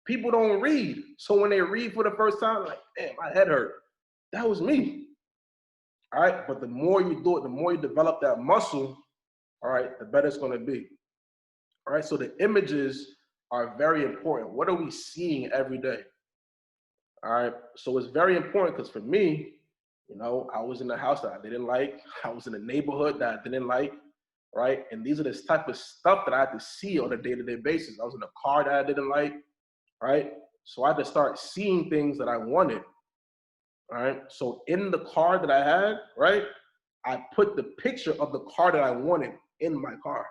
People don't read. So when they read for the first time, like, damn, my head hurt. That was me. All right. But the more you do it, the more you develop that muscle, all right, the better it's going to be. All right. So the images are very important. What are we seeing every day? All right. So it's very important because for me, you know, I was in a house that I didn't like. I was in a neighborhood that I didn't like. Right. And these are this type of stuff that I had to see on a day-to-day basis. I was in a car that I didn't like. Right. So I had to start seeing things that I wanted. All right. So in the car that I had, right, I put the picture of the car that I wanted in my car.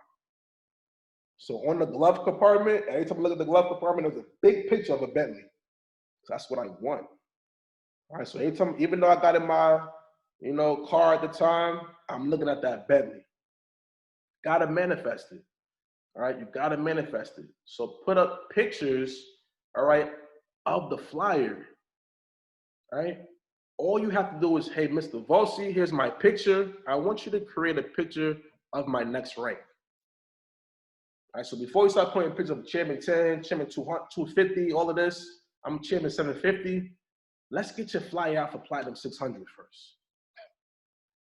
So on the glove compartment, anytime I look at the glove compartment, there's a big picture of a Bentley. So that's what I want. All right. So anytime, even though I got in my, you know, car at the time, I'm looking at that Bentley. Gotta manifest it. All right. You gotta manifest it. So put up pictures, all right, of the flyer. All right. All you have to do is, hey, Mr. Volsi, here's my picture. I want you to create a picture of my next rank. All right, so before you start putting pictures of Chairman 10, Chairman 200, 250, all of this, I'm Chairman 750. Let's get your flyer out for Platinum 600 first.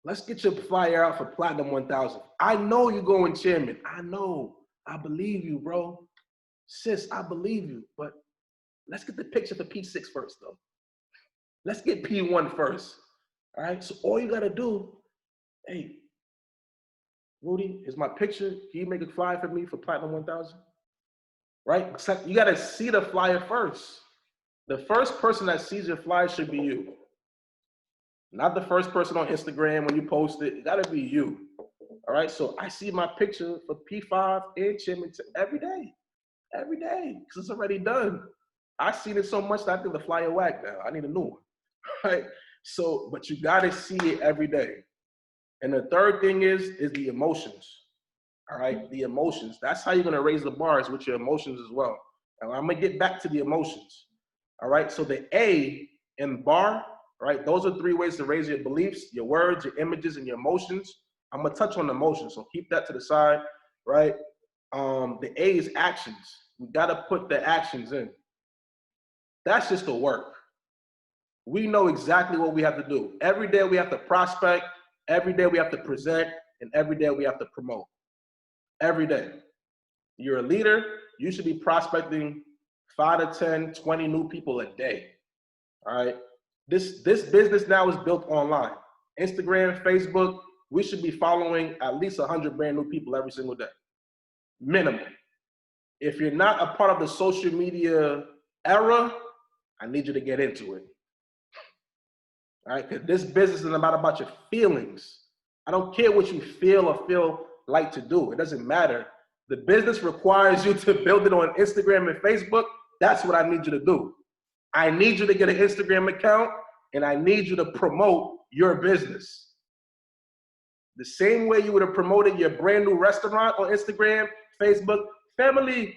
Let's get your flyer out for Platinum 1000. I know you're going Chairman. I know. I believe you, bro. Sis, I believe you. But let's get the picture for P6 first, though. Let's get P1 first. All right, so all you gotta do, hey, Rudy, here's my picture. Can you make a flyer for me for Platinum 1000? Right? You gotta see the flyer first. The first person that sees your flyer should be you. Not the first person on Instagram when you post it. It gotta be you. All right, so I see my picture for P5 and Chairman every day. Every day, because it's already done. I've seen it so much that I think the flyer whack now. I need a new one. Right? So, but you gotta see it every day. And the third thing is the emotions. All right, the emotions. That's how you're gonna raise the bars with your emotions as well. Now I'm gonna get back to the emotions. All right, so the A in bar, right? Those are 3 ways to raise your beliefs, your words, your images, and your emotions. I'm gonna touch on emotions, so keep that to the side, right? The A is actions. We gotta put the actions in. That's just the work. We know exactly what we have to do. Every day we have to prospect, every day we have to present, and every day we have to promote. Every day. You're a leader, you should be prospecting 5 to 10, 20 new people a day. All right. This business now is built online. Instagram, Facebook, we should be following at least 100 brand new people every single day. Minimum. If you're not a part of the social media era, I need you to get into it. All right, because this business is about your feelings. I don't care what you feel or feel like to do. It doesn't matter. The business requires you to build it on Instagram and Facebook. That's what I need you to do. I need you to get an Instagram account and I need you to promote your business. The same way you would have promoted your brand new restaurant on Instagram, Facebook. Family,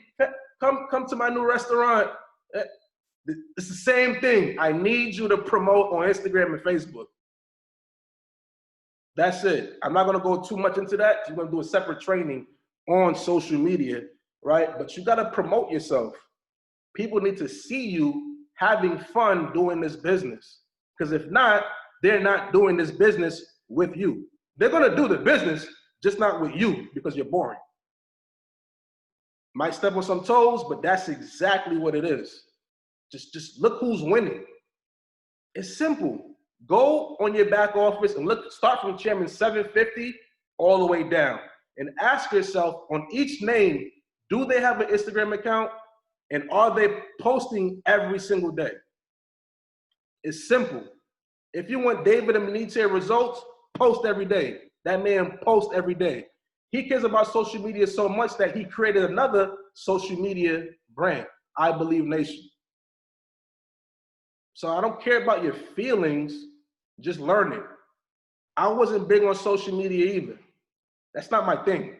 come to my new restaurant. It's the same thing. I need you to promote on Instagram and Facebook. That's it. I'm not going to go too much into that. We're going to do a separate training on social media, right? But you got to promote yourself. People need to see you having fun doing this business. Because if not, they're not doing this business with you. They're going to do the business, just not with you because you're boring. Might step on some toes, but that's exactly what it is. Just look who's winning. It's simple. Go on your back office and start from Chairman 750 all the way down. And ask yourself on each name, do they have an Instagram account? And are they posting every single day? It's simple. If you want David and Manite results, post every day. That man posts every day. He cares about social media so much that he created another social media brand, I Believe Nation. So I don't care about your feelings, just learn it. I wasn't big on social media either. That's not my thing.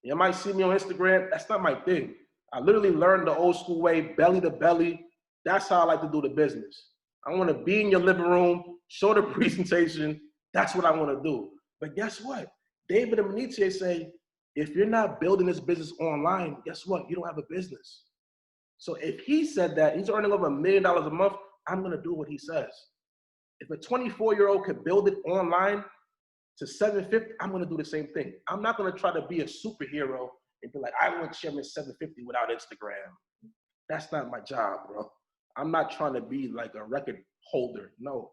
You might see me on Instagram, that's not my thing. I literally learned the old school way, belly to belly. That's how I like to do the business. I want to be in your living room, show the presentation. That's what I want to do. But guess what? David and Manitia say, if you're not building this business online, guess what? You don't have a business. So if he said that, he's earning over $1 million a month, I'm going to do what he says. If a 24-year-old could build it online to 750, I'm going to do the same thing. I'm not going to try to be a superhero and be like, I want to share my 750 without Instagram. That's not my job, bro. I'm not trying to be like a record holder. No,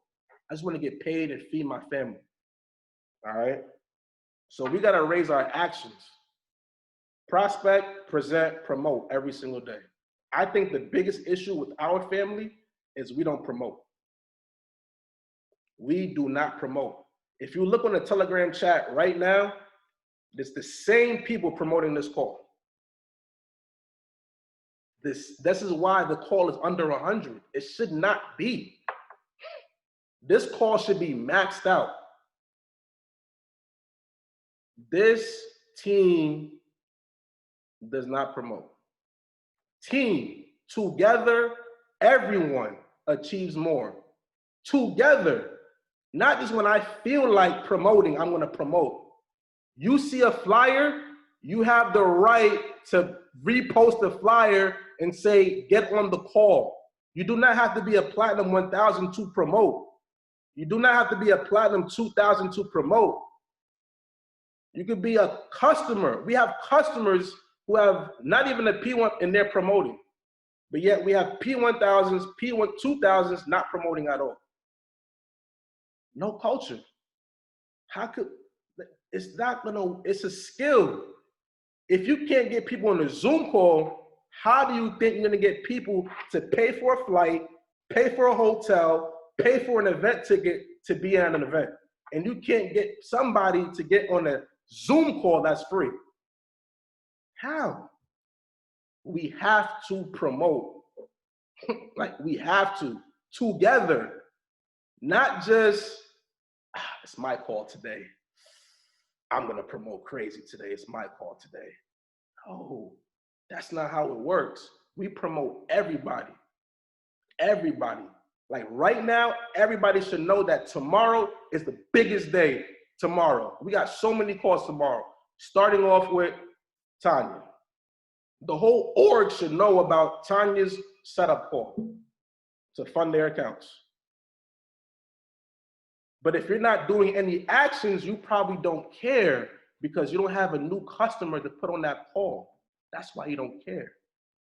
I just want to get paid and feed my family. All right. So we got to raise our actions. Prospect, present, promote every single day. I think the biggest issue with our family is we don't promote. We do not promote. If you look on the Telegram chat right now, it's the same people promoting this call. This is why the call is under 100. It should not be. This call should be maxed out. This team does not promote. Team, together, everyone achieves more. Together, not just when I feel like promoting, I'm gonna promote. You see a flyer, you have the right to repost the flyer and say, get on the call. You do not have to be a Platinum 1000 to promote. You do not have to be a Platinum 2000 to promote. You could be a customer. We have customers who have not even a P1 and they're promoting. But yet we have P1000s, P2000s not promoting at all. No culture. How could, it's not gonna, it's a skill. If you can't get people on a Zoom call, how do you think you're gonna get people to pay for a flight, pay for a hotel, pay for an event ticket to be at an event? And you can't get somebody to get on a Zoom call that's free. How? We have to promote. Like we have to, together. Not just, it's my call today. I'm gonna promote crazy today. It's my call today. No, that's not how it works. We promote everybody. Everybody. Like right now, everybody should know that tomorrow is the biggest day. Tomorrow. We got so many calls tomorrow. Starting off with Tanya. The whole org should know about Tanya's setup call to fund their accounts. But if you're not doing any actions, you probably don't care because you don't have a new customer to put on that call. That's why you don't care,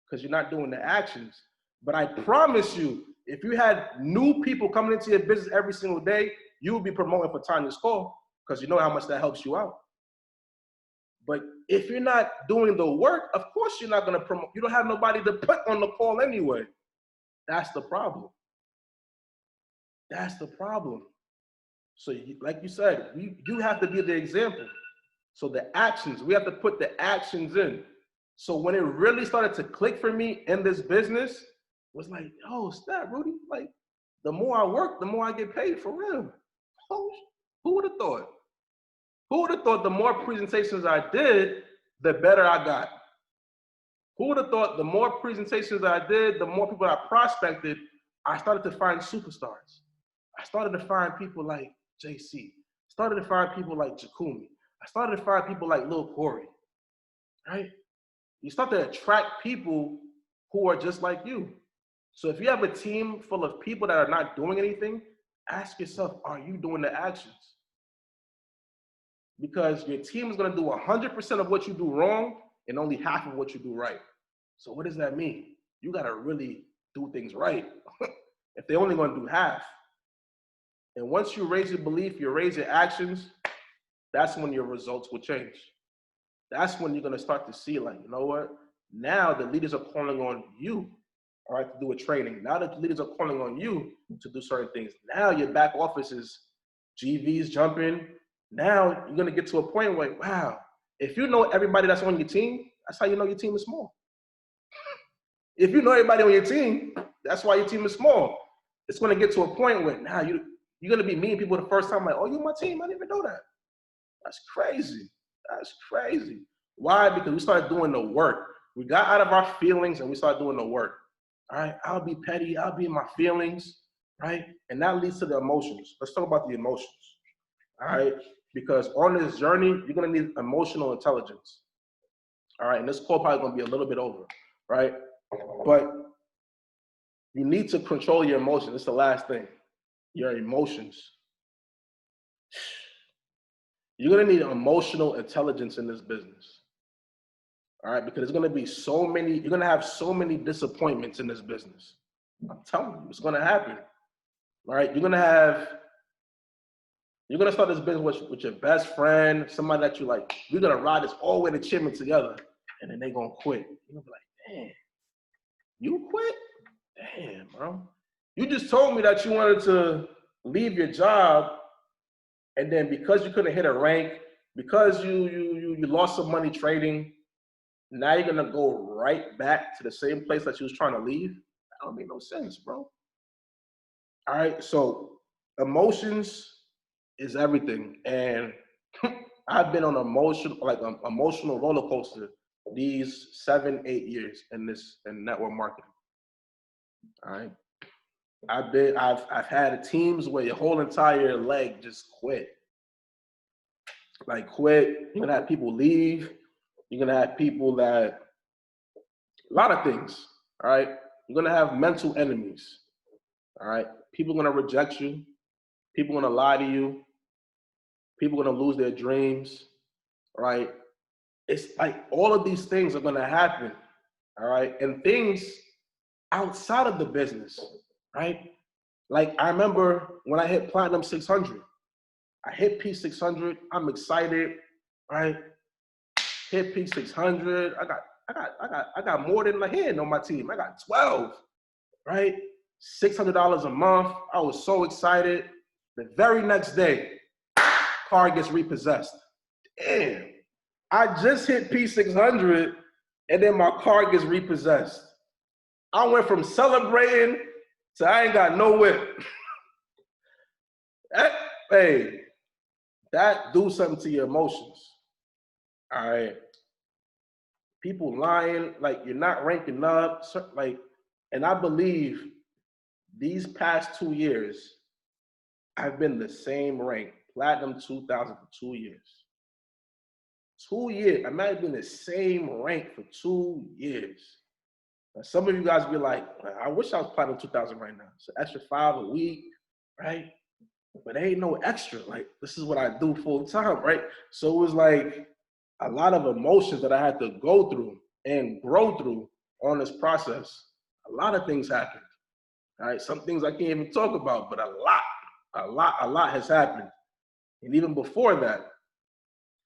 because you're not doing the actions. But I promise you, if you had new people coming into your business every single day, you would be promoting for Tanya's call because you know how much that helps you out. But if you're not doing the work, of course you're not going to promote. You don't have nobody to put on the call anyway. That's the problem. That's the problem. So like you said, you have to be the example. So the actions, we have to put the actions in. So when it really started to click for me in this business, was like, oh, snap, Rudy. Like, the more I work, the more I get paid, for real. Oh, who would have thought? Who would have thought the more presentations I did, the better I got? Who would have thought the more presentations I did, the more people I prospected, I started to find superstars. I started to find people like JC. Started to find people like Jakumi. I started to find people like Lil Corey, right? You start to attract people who are just like you. So if you have a team full of people that are not doing anything, ask yourself, are you doing the actions? Because your team is gonna do 100% of what you do wrong and only half of what you do right. So what does that mean? You gotta really do things right if they're only gonna do half. And once you raise your belief, you raise your actions, that's when your results will change. That's when you're gonna start to see, like, you know what? Now the leaders are calling on you, all right, to do a training. Now the leaders are calling on you to do certain things. Now your back office is GVs jumping. Now you're gonna get to a point where, wow, if you know everybody that's on your team, that's how you know your team is small. If you know everybody on your team, that's why your team is small. It's gonna get to a point where now you're gonna be meeting people the first time, like, oh, you're my team, I didn't even know that. That's crazy. That's crazy. Why? Because we started doing the work. We got out of our feelings and we started doing the work. All right, I'll be petty, I'll be in my feelings, right? And that leads to the emotions. Let's talk about the emotions, all right? Because on this journey, you're gonna need emotional intelligence, all right? And this call probably gonna be a little bit over, right? But you need to control your emotions. It's the last thing, your emotions. You're gonna need emotional intelligence in this business, all right? Because there's gonna be so many, you're gonna have so many disappointments in this business. I'm telling you, it's gonna happen, all right? You're gonna start this business with your best friend, somebody that you like. We're gonna ride this all the way to Chipman together, and then they gonna quit. You're gonna be like, damn, you quit? Damn, bro. You just told me that you wanted to leave your job, and then because you couldn't hit a rank, because you lost some money trading, now you're gonna go right back to the same place that you was trying to leave? That don't make no sense, bro. All right, so emotions is everything, and I've been on an emotional roller coaster these 7, 8 years in network marketing. All right, I've had teams where your whole entire leg just quit, like quit. You're gonna have people leave. You're gonna have people that a lot of things. All right, you're gonna have mental enemies. All right, people are gonna reject you. People are gonna lie to you. People are gonna lose their dreams. Right? It's like all of these things are gonna happen. All right, and things outside of the business, right? Like I remember when I hit Platinum 600, I hit P600. I'm excited, right? Hit P600. I got more than a hand on my team. I got 12, right? $600 a month. I was so excited. The very next day, car gets repossessed. Damn. I just hit P600 and then my car gets repossessed. I went from celebrating to I ain't got no whip. Hey, that do something to your emotions. All right. People lying, like you're not ranking up, like, and I believe these past 2 years, I've been the same rank, Platinum 2000 for 2 years. 2 years, I might have been the same rank for 2 years. Now, some of you guys be like, I wish I was Platinum 2000 right now. It's an extra 5 a week, right? But there ain't no extra. Like, this is what I do full time, right? So it was like a lot of emotions that I had to go through and grow through on this process. A lot of things happened. All right, some things I can't even talk about, but a lot has happened. And even before that,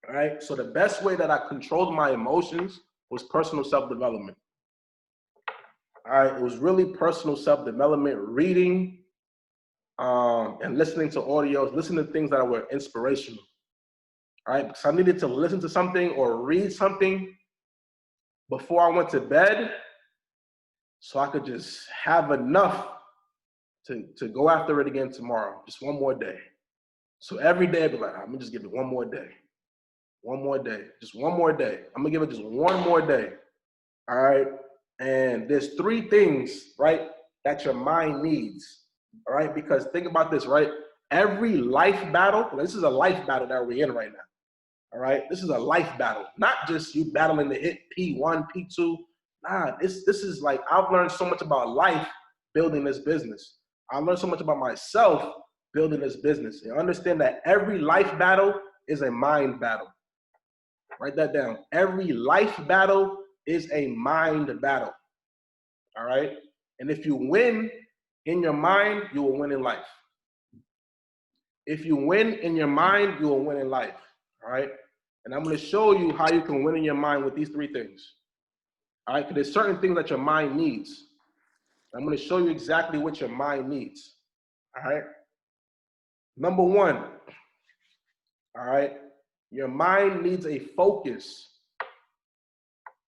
all right, so the best way that I controlled my emotions was personal self-development. All right, it was really personal self-development, reading, and listening to audios, listening to things that were inspirational. All right, because I needed to listen to something or read something before I went to bed so I could just have enough to go after it again tomorrow, just one more day. So every day I'd be like, I'm gonna just give it one more day, just one more day. I'm gonna give it just one more day, all right? And there's 3 things, right, that your mind needs, all right? Because think about this, right? Every life battle, this is a life battle that we're in right now, all right? This is a life battle, not just you battling to hit P1, P2. Nah, this is like, I've learned so much about life building this business. I learned so much about myself building this business. And understand that every life battle is a mind battle. Write that down. Every life battle is a mind battle. All right? And if you win in your mind, you will win in life. If you win in your mind, you will win in life. All right? And I'm going to show you how you can win in your mind with these 3 things. All right? Because there's certain things that your mind needs. I'm going to show you exactly what your mind needs. All right? Number 1, all right? Your mind needs a focus.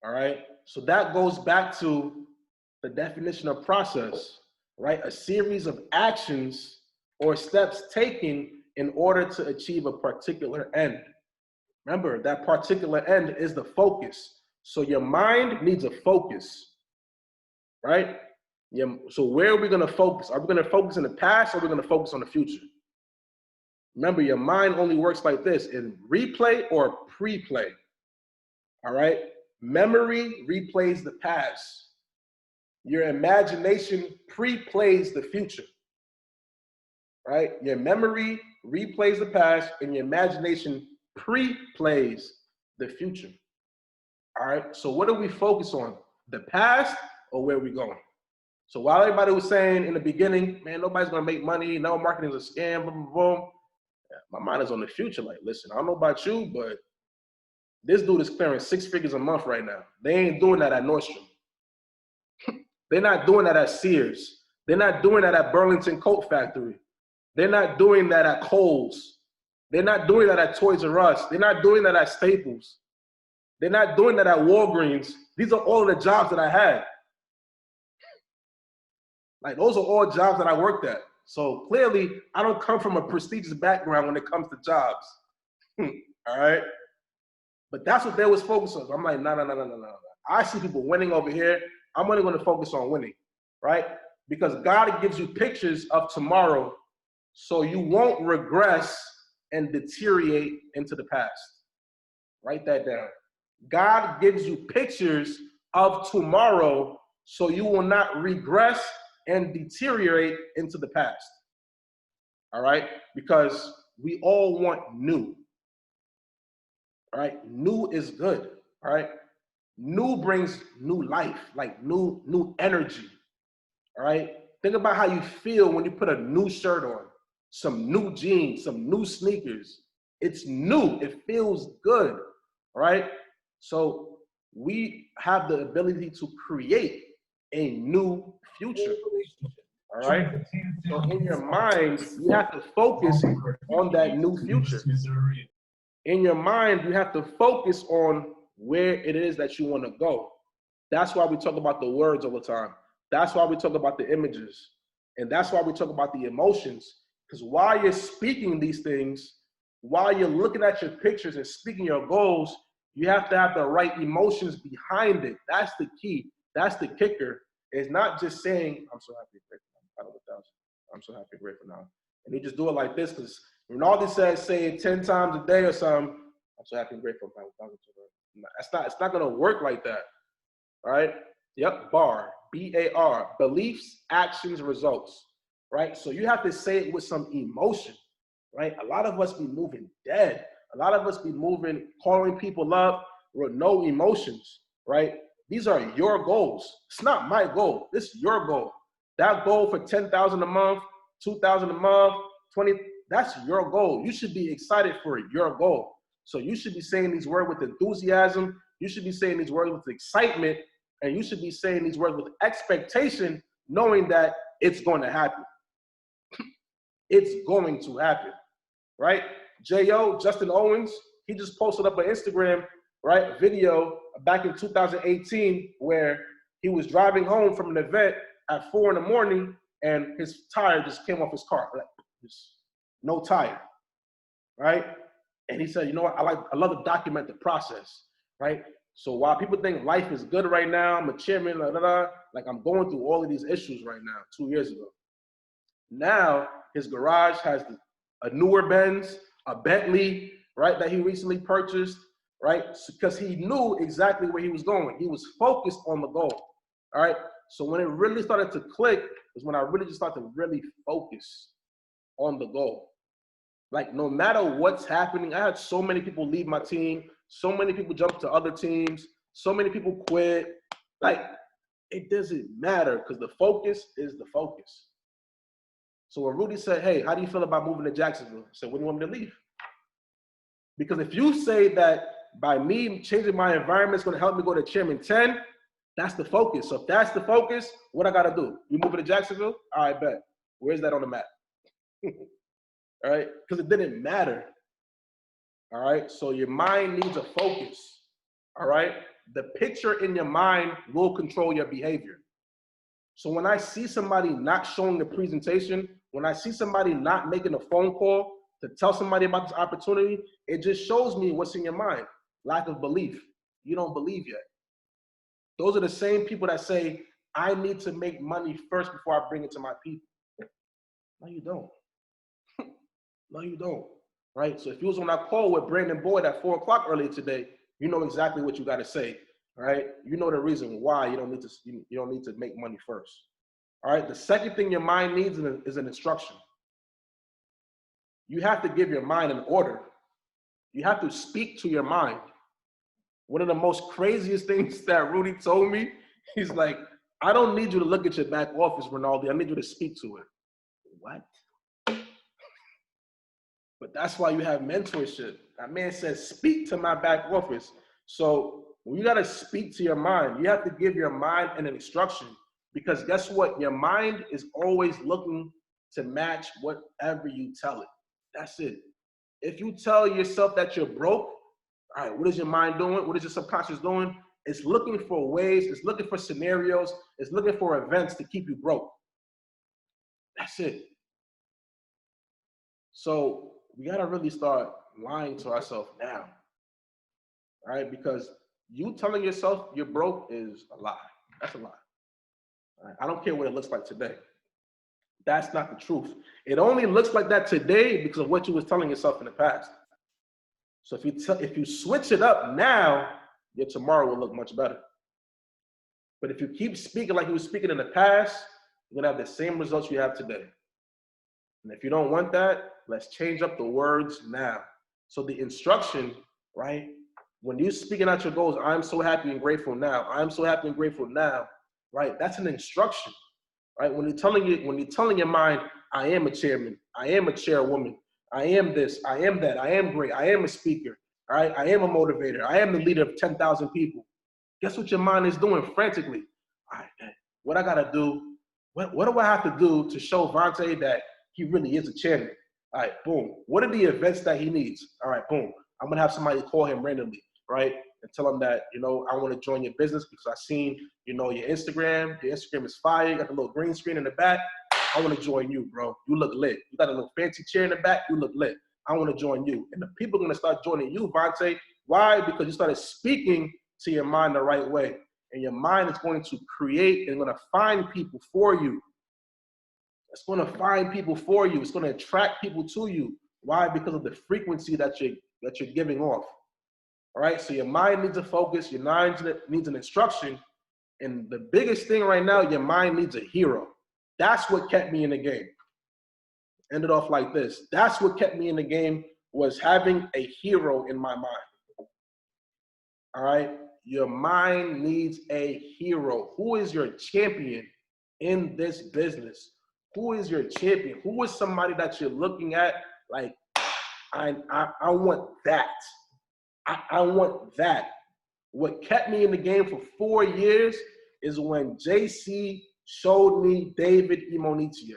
All right? So that goes back to the definition of process, right? A series of actions or steps taken in order to achieve a particular end. Remember, that particular end is the focus. So your mind needs a focus, right? Yeah. So where are we going to focus? Are we going to focus in the past, or are we going to focus on the future? Remember, your mind only works like this, in replay or pre-play. All right? Memory replays the past. Your imagination pre-plays the future. Right? Your memory replays the past, and your imagination pre-plays the future. All right? So what do we focus on? The past or where we going? So while everybody was saying in the beginning, man, nobody's going to make money, no, marketing is a scam, boom, boom, boom. My mind is on the future. Like, listen, I don't know about you, but this dude is clearing 6 figures a month right now. They ain't doing that at Nordstrom. They're not doing that at Sears. They're not doing that at Burlington Coat Factory. They're not doing that at Kohl's. They're not doing that at Toys R Us. They're not doing that at Staples. They're not doing that at Walgreens. These are all the jobs that I had. Like, those are all jobs that I worked at. So clearly, I don't come from a prestigious background when it comes to jobs. All right? But that's what they was focused on. I'm like, no. I see people winning over here. I'm only going to focus on winning, right? Because God gives you pictures of tomorrow so you won't regress and deteriorate into the past. Write that down. God gives you pictures of tomorrow so you will not regress and deteriorate into the past. All right? Because we all want new. All right? New is good. All right? New brings new life, like new energy. All right? Think about how you feel when you put a new shirt on, some new jeans, some new sneakers. It's new. It feels good. All right? So we have the ability to create a new future. All right? So in your mind, you have to focus on that new future. In your mind, you have to focus on where it is that you want to go. That's why we talk about the words all the time. That's why we talk about the images. And that's why we talk about the emotions. Because while you're speaking these things, while you're looking at your pictures and speaking your goals, you have to have the right emotions behind it. That's the key. That's the kicker. It's not just saying, I'm so happy, grateful. I'm so happy, grateful now. And you just do it like this, because Ronaldo says, say it 10 times a day or something. I'm so happy and grateful. It's not going to work like that. All right? Yep, BAR, B-A-R, beliefs, actions, results. Right? So you have to say it with some emotion. Right? A lot of us be moving dead. A lot of us be moving, calling people up with no emotions. Right? These are your goals. It's not my goal. This is your goal. That goal for $10,000 a month, $2,000 a month, 20, that's your goal. You should be excited for it, your goal. So you should be saying these words with enthusiasm. You should be saying these words with excitement. And you should be saying these words with expectation, knowing that it's going to happen. It's going to happen, right? J.O., Justin Owens, he just posted up an Instagram, right, video back in 2018 where he was driving home from an event at 4 in the morning and his tire just came off his car. Like, just no tire, right? And he said, you know what, I love to document the process, right? So while people think life is good right now, I'm a chairman, like I'm going through all of these issues right now, 2 years ago. Now his garage has a newer Benz, a Bentley, right, that he recently purchased, right? Because he knew exactly where he was going. He was focused on the goal, all right? So when it really started to click is when I really just started to really focus on the goal. Like, no matter what's happening, I had so many people leave my team, so many people jump to other teams, so many people quit. Like, it doesn't matter because the focus is the focus. So when Rudy said, hey, how do you feel about moving to Jacksonville? I said, when do you want me to leave? Because if you say that by me changing my environment is going to help me go to Chairman 10, that's the focus. So if that's the focus, what I got to do? You moving to Jacksonville? All right, bet. Where's that on the map? All right? Because it didn't matter. All right? So your mind needs a focus. All right? The picture in your mind will control your behavior. So when I see somebody not showing the presentation, when I see somebody not making a phone call to tell somebody about this opportunity, it just shows me what's in your mind. Lack of belief. You don't believe yet. Those are the same people that say, I need to make money first before I bring it to my people. No, you don't. No, you don't. Right? So if you was on that call with Brandon Boyd at 4 o'clock earlier today, you know exactly what you got to say. All right? You know the reason why you don't need to make money first. All right? The second thing your mind needs is an instruction. You have to give your mind an order. You have to speak to your mind. One of the most craziest things that Rudy told me, he's like, I don't need you to look at your back office, Ronaldo. I need you to speak to it. What? But that's why you have mentorship. That man says, speak to my back office. So when you got to speak to your mind, you have to give your mind an instruction, because guess what? Your mind is always looking to match whatever you tell it. That's it. If you tell yourself that you're broke, all right, what is your mind doing? What is your subconscious doing? It's looking for ways, it's looking for scenarios, it's looking for events to keep you broke. That's it. So we gotta really start lying to ourselves now, all right? Because you telling yourself you're broke is a lie. That's a lie. All right? I don't care what it looks like today. That's not the truth. It only looks like that today because of what you was telling yourself in the past. So if you switch it up now, your tomorrow will look much better. But if you keep speaking like you were speaking in the past, you're gonna have the same results you have today. And if you don't want that, let's change up the words now. So the instruction, right? When you're speaking out your goals, I'm so happy and grateful now. I'm so happy and grateful now, right? That's an instruction, right? When you're telling your mind, I am a chairman, I am a chairwoman, I am this, I am that, I am great, I am a speaker, all right? I am a motivator, I am the leader of 10,000 people. Guess what your mind is doing frantically? All right, what I gotta do, what do I have to do to show Vontae that he really is a chairman? All right, boom. What are the events that he needs? All right, boom. I'm gonna have somebody call him randomly, right? And tell him that, I want to join your business because I seen, your Instagram. Your Instagram is fire. You got the little green screen in the back. I want to join you, bro. You look lit. You got a little fancy chair in the back. You look lit. I want to join you. And the people are gonna start joining you, Vontae. Why? Because you started speaking to your mind the right way. And your mind is going to create and going to find people for you. It's going to find people for you. It's going to attract people to you. Why? Because of the frequency that you're giving off. All right. So your mind needs a focus. Your mind needs an instruction. And the biggest thing right now, your mind needs a hero. That's what kept me in the game. Ended off like this. That's what kept me in the game, was having a hero in my mind. All right. Your mind needs a hero. Who is your champion in this business? Who is your champion? Who is somebody that you're looking at like, I want that. I want that. What kept me in the game for 4 years is when JC showed me David Imonitie.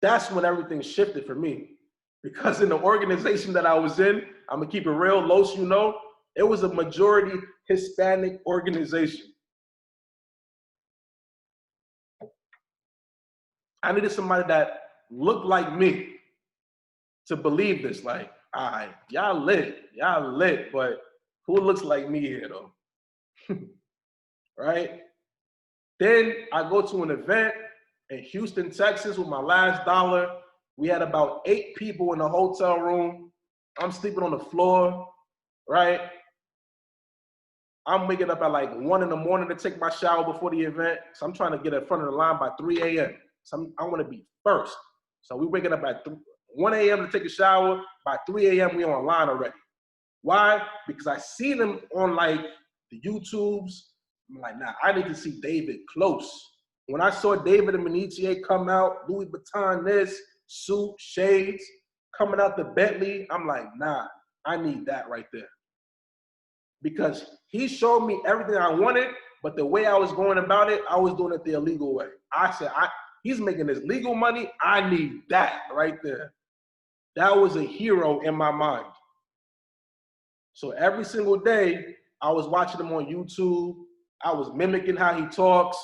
That's when everything shifted for me. Because in the organization that I was in, I'm gonna keep it real, Los, it was a majority Hispanic organization. I needed somebody that looked like me to believe this. Like, all right, y'all lit, but who looks like me here though? Right? Then I go to an event in Houston, Texas with my last dollar. We had about 8 people in the hotel room. I'm sleeping on the floor, right? I'm waking up at like 1 in the morning to take my shower before the event. So I'm trying to get in front of the line by 3 a.m. So I want to be first. So we waking up at 1 a.m. to take a shower. By 3 a.m. we online already. Why? Because I see them on like the YouTubes. I'm like, nah, I need to see David close. When I saw David Imonitie come out, Louis Vuitton this, suit, shades, coming out the Bentley, I'm like, nah, I need that right there. Because he showed me everything I wanted, but the way I was going about it, I was doing it the illegal way. I said, he's making this legal money. I need that right there. That was a hero in my mind. So every single day, I was watching him on YouTube. I was mimicking how he talks,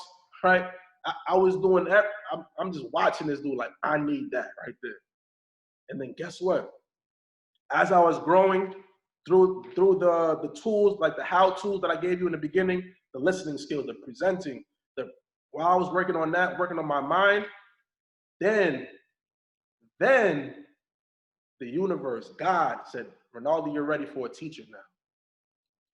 right? I was doing that. I'm just watching this dude like, I need that right there. And then guess what? As I was growing through the tools, like the how-tos that I gave you in the beginning, the listening skills, the presenting, while I was working on that, working on my mind, then the universe, God said, Ronaldo, you're ready for a teacher now.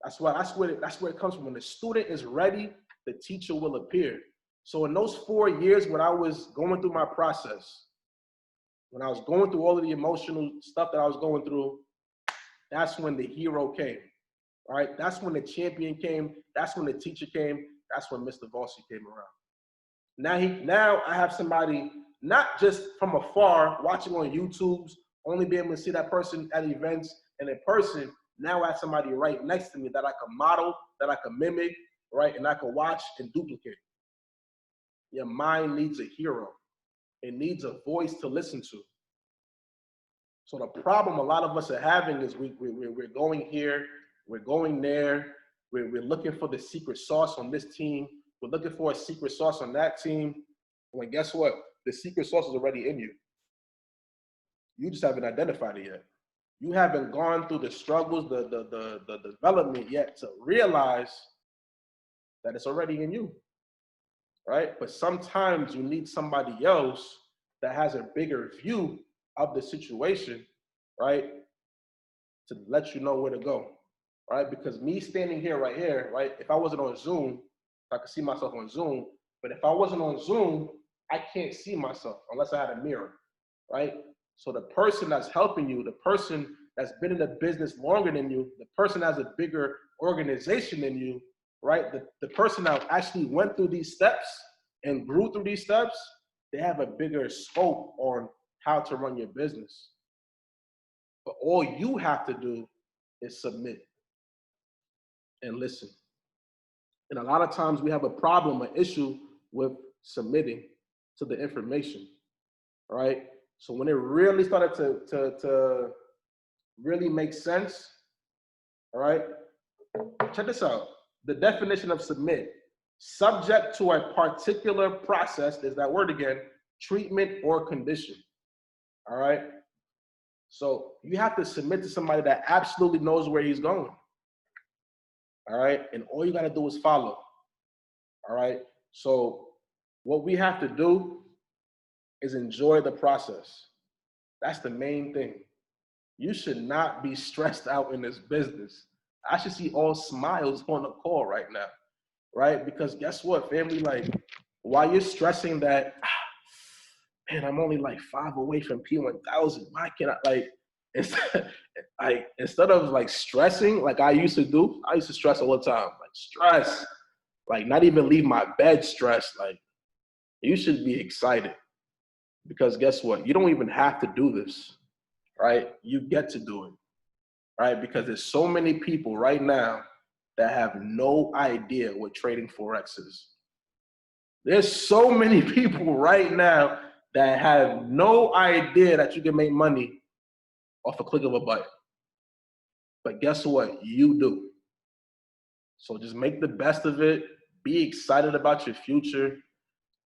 That's where it comes from. When the student is ready, the teacher will appear. So in those 4 years when I was going through my process, when I was going through all of the emotional stuff that I was going through, that's when the hero came. All right, that's when the champion came. That's when the teacher came. That's when Mr. Vossi came around. Now I have somebody not just from afar watching on YouTube's, only be able to see that person at events and in person. Now I have somebody right next to me that I can model, that I can mimic, right, and I can watch and duplicate. Your mind needs a hero. It needs a voice to listen to. So the problem a lot of us are having is we're going here, we're going there, we're looking for the secret sauce on this team, we're looking for a secret sauce on that team, when guess what? The secret sauce is already in you. You just haven't identified it yet. You haven't gone through the struggles, the development yet to realize that it's already in you, right? But sometimes you need somebody else that has a bigger view of the situation, right? To let you know where to go, right? Because me standing here right here, right? If I wasn't on Zoom, I could see myself on Zoom, but if I wasn't on Zoom, I can't see myself unless I had a mirror, right? So the person that's helping you, the person that's been in the business longer than you, the person that has a bigger organization than you, right? The person that actually went through these steps and grew through these steps, they have a bigger scope on how to run your business. But all you have to do is submit and listen. And a lot of times we have a problem, an issue with submitting to the information, right? So when it really started to really make sense, all right, check this out. The definition of submit: subject to a particular process, there's that word again, treatment or condition, all right? So you have to submit to somebody that absolutely knows where he's going, all right? And all you gotta do is follow, all right? So what we have to do is enjoy the process. That's the main thing. You should not be stressed out in this business. I should see all smiles on the call right now, right? Because guess what, family? Like, while you're stressing that, man, I'm only like 5 away from P1000. Why can't I, instead of like stressing like I used to do, I used to stress all the time. Like stress, like not even leave my bed stressed. Like, you should be excited because guess what? You don't even have to do this, right? You get to do it, right? Because there's so many people right now that have no idea what trading Forex is. There's so many people right now that have no idea that you can make money off a click of a button. But guess what? You do. So just make the best of it. Be excited about your future.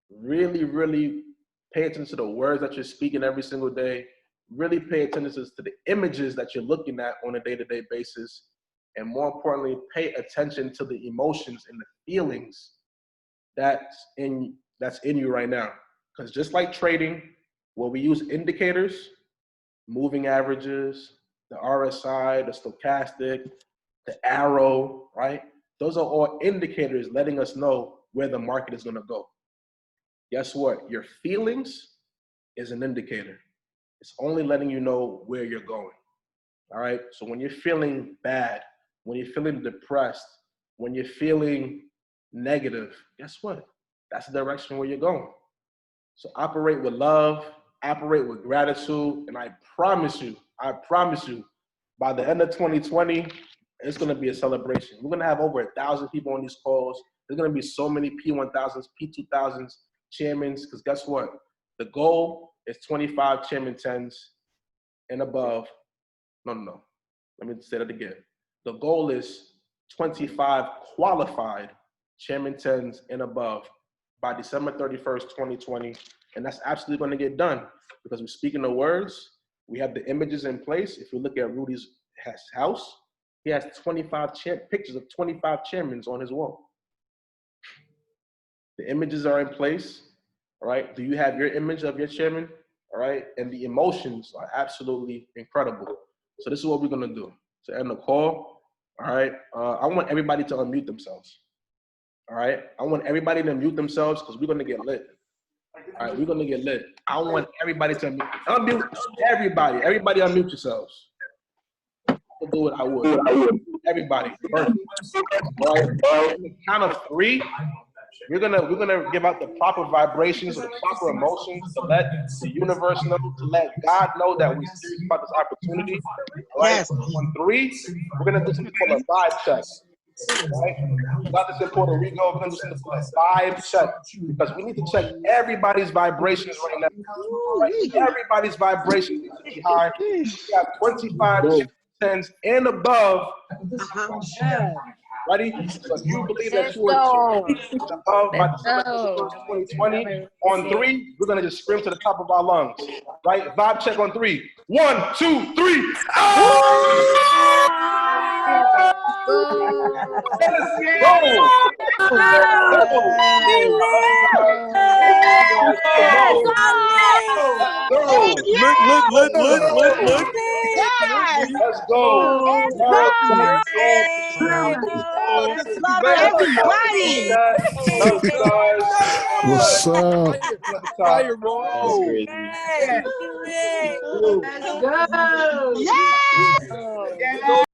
Really, really pay attention to the words that you're speaking every single day. Really pay attention to the images that you're looking at on a day-to-day basis. And more importantly, pay attention to the emotions and the feelings that's in you right now. Because just like trading, where we use indicators, moving averages, the RSI, the stochastic, the arrow, right? Those are all indicators letting us know where the market is gonna go. Guess what? Your feelings is an indicator. It's only letting you know where you're going, all right? So when you're feeling bad, when you're feeling depressed, when you're feeling negative, guess what? That's the direction where you're going. So operate with love, operate with gratitude, and I promise you, by the end of 2020, it's gonna be a celebration. We're gonna have over 1,000 people on these calls. There's gonna be so many P1000s, P2000s, chairmans, because guess what? The goal is 25 chairman 10s and above. No. Let me say that again. The goal is 25 qualified chairman 10s and above by December 31st, 2020. And that's absolutely going to get done because we're speaking the words. We have the images in place. If you look at Rudy's house, he has 25 pictures of 25 chairmen on his wall. The images are in place. All right. Do you have your image of your chairman? All right. And the emotions are absolutely incredible. So this is what we're gonna do to end the call. All right. I want everybody to unmute themselves. All right. I want everybody to mute themselves because we're gonna get lit. All right, we're gonna get lit. I want everybody to unmute everybody. Everybody unmute yourselves. To do it, I would. Everybody. Perfect. All right. On the count of 3, we're gonna give out the proper vibrations or the proper emotions to let the universe know, to let God know that we're serious about this opportunity. All right. Yes. On 3, we're gonna do something called a vibe check. Right? Not just in Puerto Rico, we're gonna do something called a vibe check because we need to check everybody's vibrations right now. Right? Everybody's vibrations need to be high. We have 25, 10s and above. Ready? So if you believe that you are above by December 2020, on 3, we're gonna just scream to the top of our lungs. Right? Vibe check on 3. 1, 2, 3. Oh! Let's go. Everybody. What's up? Fire roll. Let's go. Yes.